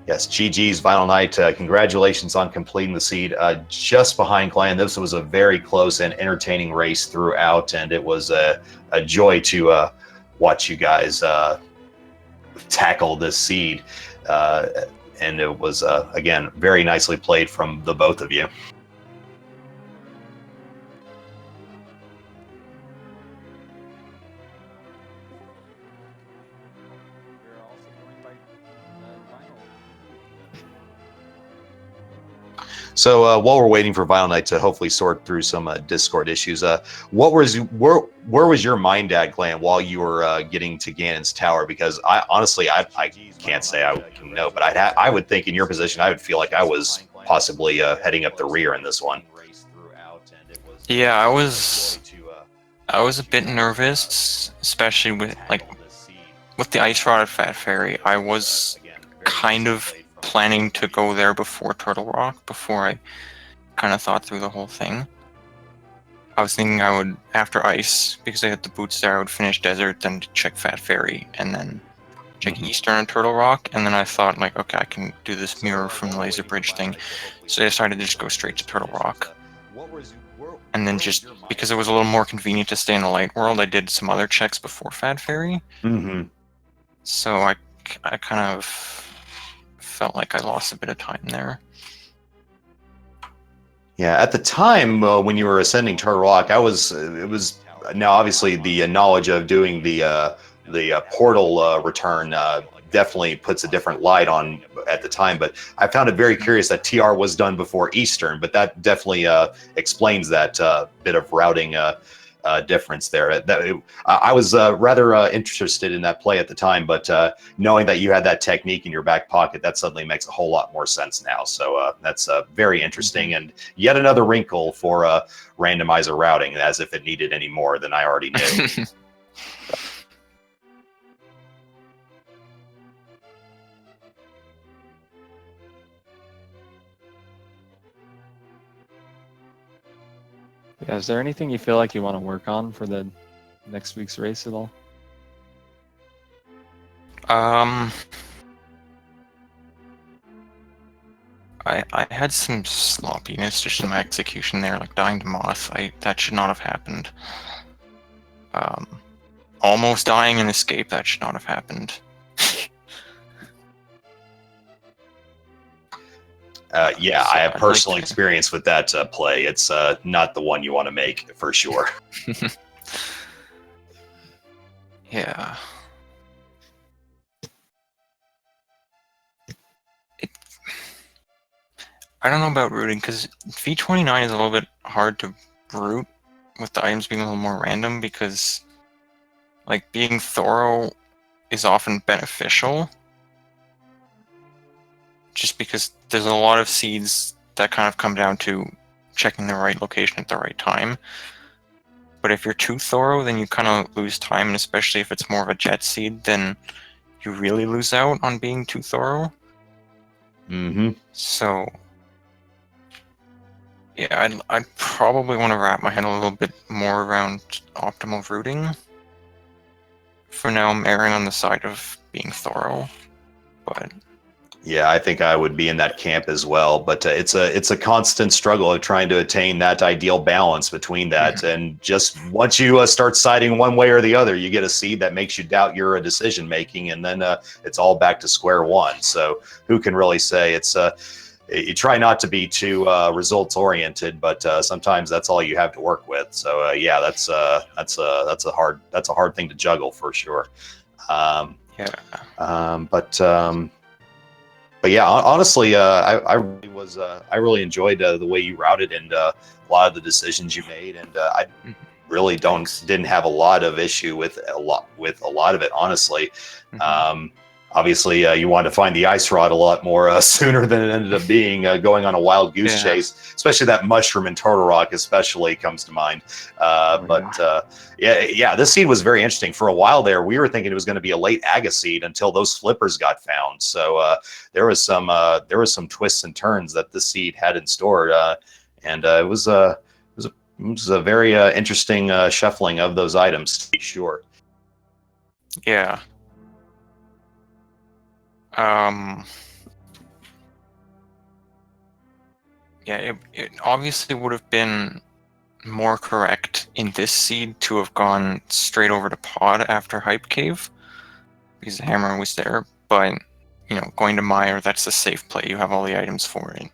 Yes, GG's Vinyl Knight. Congratulations on completing the seed just behind Glan. This was a very close and entertaining race throughout, and it was a joy to watch you guys tackle this seed. And it was, again, very nicely played from the both of you. So while we're waiting for VinylKnight to hopefully sort through some Discord issues, where was your mind at, Glan, while you were getting to Ganon's tower? Because I honestly I can't say I can know, but I would think in your position I would feel like I was possibly heading up the rear in this one. Yeah, I was a bit nervous, especially with the ice rod at Fat Fairy. I was kind of planning to go there before Turtle Rock, before I kind of thought through the whole thing. I was thinking I would, after ice, because I had the boots there, I would finish desert, then check Fat Fairy, and then check Eastern and Turtle Rock, and then I thought, like, okay, I can do this mirror from the laser bridge thing, so I decided to just go straight to Turtle Rock. And then just because it was a little more convenient to stay in the light world, I did some other checks before Fat Fairy. So I kind of felt like I lost a bit of time there. Yeah, at the time when you were ascending Turtle Rock, it was now obviously the knowledge of doing the portal return definitely puts a different light on at the time. But I found it very curious that TR was done before Eastern, but that definitely explains that bit of routing difference there. I was rather interested in that play at the time, but knowing that you had that technique in your back pocket, that suddenly makes a whole lot more sense now. So that's very interesting, and yet another wrinkle for randomizer routing, as if it needed any more than I already knew. Yeah, is there anything you feel like you want to work on for the next week's race at all? I had some sloppiness just in my execution there, like dying to Moth. That should not have happened. Almost dying in Escape, that should not have happened. Yeah, So I have I'd personal like to- experience with that play. It's not the one you want to make, for sure. Yeah. I don't know about rooting, because V29 is a little bit hard to root, with the items being a little more random, because like being thorough is often beneficial, just because there's a lot of seeds that kind of come down to checking the right location at the right time. But if you're too thorough, then you kind of lose time, and especially if it's more of a jet seed, then you really lose out on being too thorough. So yeah, I'd probably want to wrap my head a little bit more around optimal routing. For now, I'm erring on the side of being thorough, but Yeah, I think I would be in that camp as well. But it's a constant struggle of trying to attain that ideal balance between that. And just once you start siding one way or the other, you get a seed that makes you doubt your decision making, and then it's all back to square one. So who can really say? It's you try not to be too results oriented, but sometimes that's all you have to work with. So yeah, that's a hard thing to juggle for sure. yeah. But yeah, honestly, I really enjoyed the way you routed and a lot of the decisions you made, and I really didn't have a lot of issue with a lot of it, honestly. Obviously, you wanted to find the ice rod a lot more sooner than it ended up being. Going on a wild goose chase, especially that mushroom in Turtle Rock, especially comes to mind. Yeah, this seed was very interesting. For a while there, we were thinking it was going to be a late Aga seed until those flippers got found. So there was some twists and turns that this seed had in store, and it was a very interesting shuffling of those items, to be sure. Yeah. Yeah, it obviously would have been more correct in this seed to have gone straight over to Pod after Hype Cave, because the hammer was there, but, going to Mire, that's a safe play. You have all the items for it.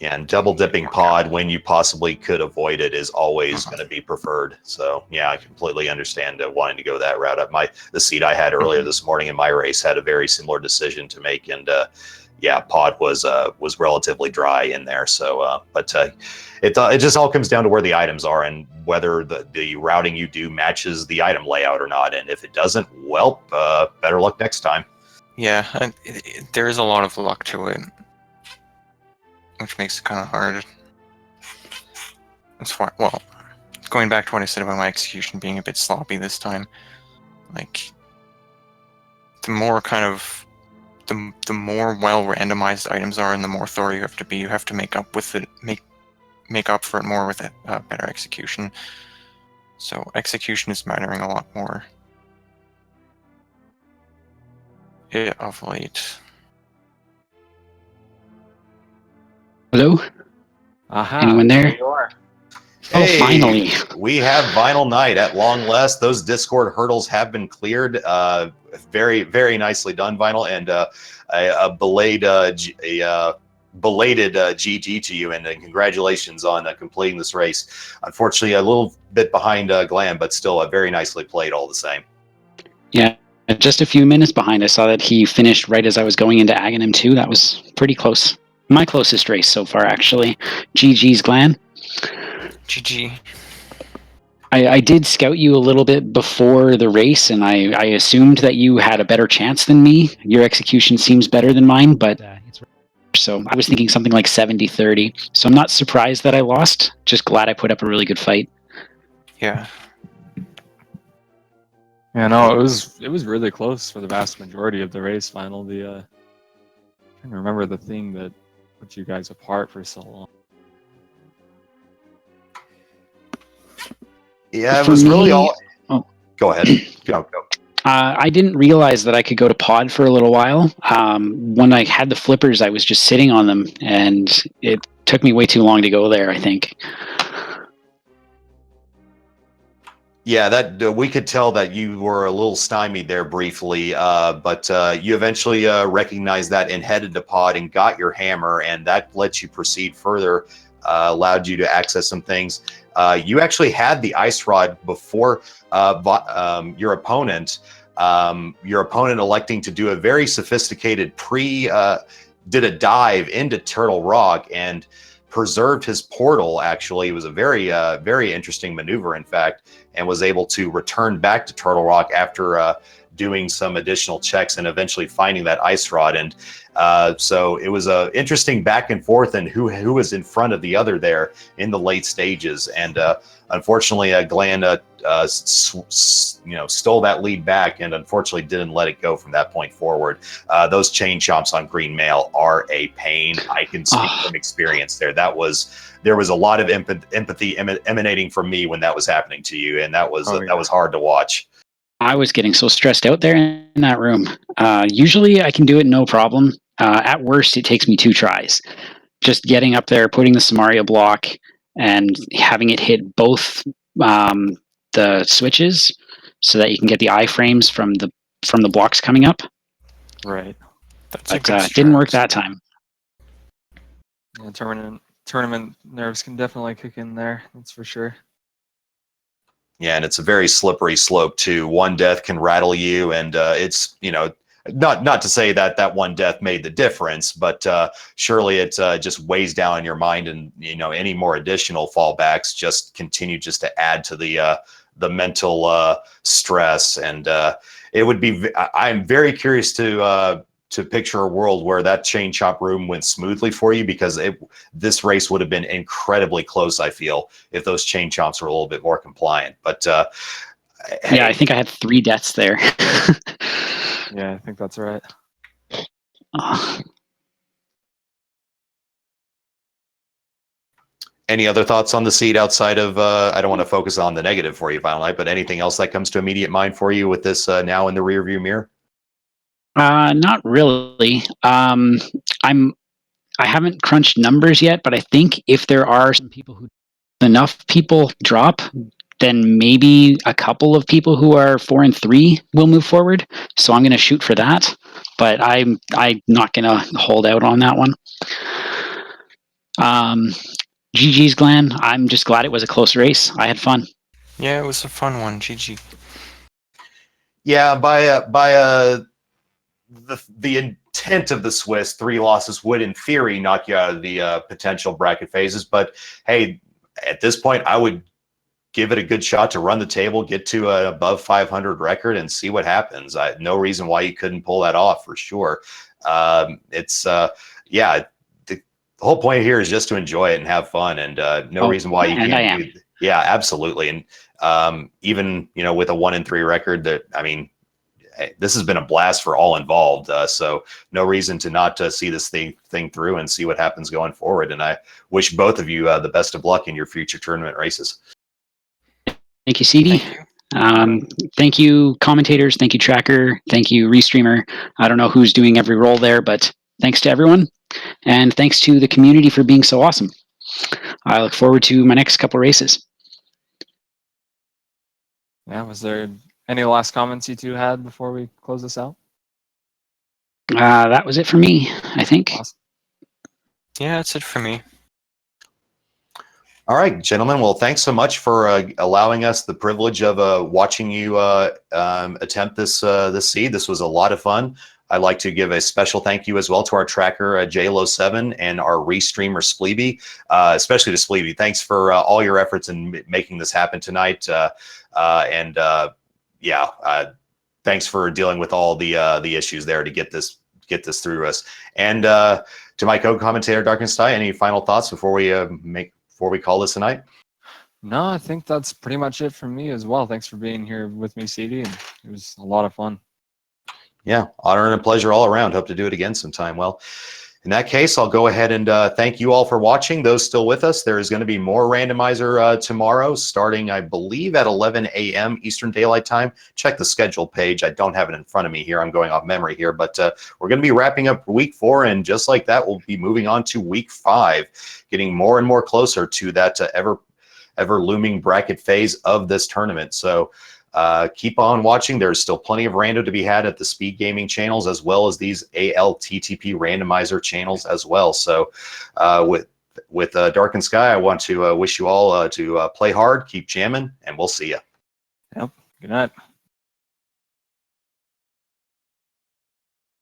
Yeah, and double dipping pod when you possibly could avoid it is always going to be preferred. So yeah, I completely understand wanting to go that route. The seat I had earlier this morning in my race had a very similar decision to make, and yeah, pod was relatively dry in there. So, but it just all comes down to where the items are and whether the routing you do matches the item layout or not. And if it doesn't, well, better luck next time. Yeah, there is a lot of luck to it, which makes it kind of hard. That's why, well, going back to what I said about my execution being a bit sloppy this time, like, the more kind of, the more well randomized items are and the more thorough you have to be, you have to make up with it, make up for it more with better execution. So execution is mattering a lot more of late. Hello? Aha! Anyone there? You are. Hey, Oh, finally. We have Vinyl at long last. Those Discord hurdles have been cleared. Very, very nicely done, Vinyl, and a belated GG to you, and congratulations on completing this race. Unfortunately, a little bit behind Glan, but still very nicely played all the same. Yeah, just a few minutes behind. I saw that he finished right as I was going into Aghanim 2. That was pretty close. My closest race so far, actually. GG's, Glan. GG. I did scout you a little bit before the race, and I assumed that you had a better chance than me. Your execution seems better than mine, but so I was thinking something like 70-30. So I'm not surprised that I lost. Just glad I put up a really good fight. Yeah. Yeah, no, it was really close for the vast majority of the race. Final, I'm trying to remember the thing that put you guys apart for so long. Yeah, it For was me, really all. oh. Go ahead. Go. I didn't realize that I could go to pod for a little while. When I had the flippers, I was just sitting on them, and it took me way too long to go there, I think. Yeah, that we could tell that you were a little stymied there briefly, but you eventually recognized that and headed to pod and got your hammer, and that lets you proceed further, allowed you to access some things. You actually had the ice rod before your opponent. Your opponent electing to do a very sophisticated did a dive into Turtle Rock and preserved his portal. Actually, it was a very very interesting maneuver, in fact, and was able to return back to Turtle Rock after doing some additional checks and eventually finding that ice rod. And so it was a interesting back and forth and who was in front of the other there in the late stages. And unfortunately, Glan stole that lead back and unfortunately didn't let it go from that point forward. Those chain chomps on green mail are a pain. I can speak from experience there. There was a lot of empathy emanating from me when that was happening to you, and that was hard to watch. I was getting so stressed out there in that room. Usually I can do it no problem. At worst, it takes me 2 tries. Just getting up there, putting the Samaria block, and having it hit both the switches so that you can get the iframes from the blocks coming up. Right. But it didn't work that time. Yeah, tournament nerves can definitely kick in there. That's for sure. Yeah, and it's a very slippery slope too. One death can rattle you, and it's not to say that one death made the difference, but surely it just weighs down in your mind, and any more additional fallbacks just continue just to add to the mental stress. And it would be. I'm very curious to picture a world where that chain chop room went smoothly for you, because this race would have been incredibly close, I feel, if those chain chomps were a little bit more compliant. But yeah, I think I had 3 deaths there. Yeah, I think that's right. Any other thoughts on the seed outside of, I don't want to focus on the negative for you, VinylKnight, but anything else that comes to immediate mind for you with this now in the rearview mirror? Not really. I haven't crunched numbers yet, but I think if there are enough people drop, then maybe a couple of people who are 4 and 3 will move forward. So I'm going to shoot for that, but I'm not going to hold out on that one. GG's, Glan. I'm just glad it was a close race. I had fun. Yeah, it was a fun one. GG. Yeah, the intent of the Swiss, 3 losses would, in theory, knock you out of the potential bracket phases. But hey, at this point, I would give it a good shot to run the table, get to an above 500 record, and see what happens. No reason why you couldn't pull that off for sure. Yeah, the whole point here is just to enjoy it and have fun, and no reason why you can't do. Yeah, absolutely. And even with a 1-3 record, this has been a blast for all involved. So no reason to not see this thing through and see what happens going forward. And I wish both of you the best of luck in your future tournament races. Thank you, CD. Thank you, commentators. Thank you, Tracker. Thank you, Restreamer. I don't know who's doing every role there, but thanks to everyone. And thanks to the community for being so awesome. I look forward to my next couple races. Yeah, was there any last comments you two had before we close this out? That was it for me, I think. Awesome. Yeah, that's it for me. All right, gentlemen. Well, thanks so much for allowing us the privilege of watching you attempt this seed. This was a lot of fun. I'd like to give a special thank you as well to our tracker, JLo7, and our restreamer, Spleeby, especially to Spleeby. Thanks for all your efforts in making this happen tonight. Thanks for dealing with all the issues there to get this through us. And to my co-commentator, Darkenstein, any final thoughts before we call this a night? No, I think that's pretty much it from me as well. Thanks for being here with me, CD, and it was a lot of fun. Yeah, honor and a pleasure all around. Hope to do it again sometime. Well, in that case, I'll go ahead and thank you all for watching. Those still with us, there is going to be more Randomizer tomorrow, starting, I believe, at 11 a.m. Eastern Daylight Time. Check the schedule page. I don't have it in front of me here. I'm going off memory here, but we're going to be wrapping up week 4, and just like that, we'll be moving on to week 5, getting more and more closer to that ever looming bracket phase of this tournament. So keep on watching. There's still plenty of rando to be had at the Speed Gaming channels, as well as these ALTTP randomizer channels as well. So with Dark and Sky, I want to wish you all to play hard, keep jamming, and we'll see you. Yep. Good night.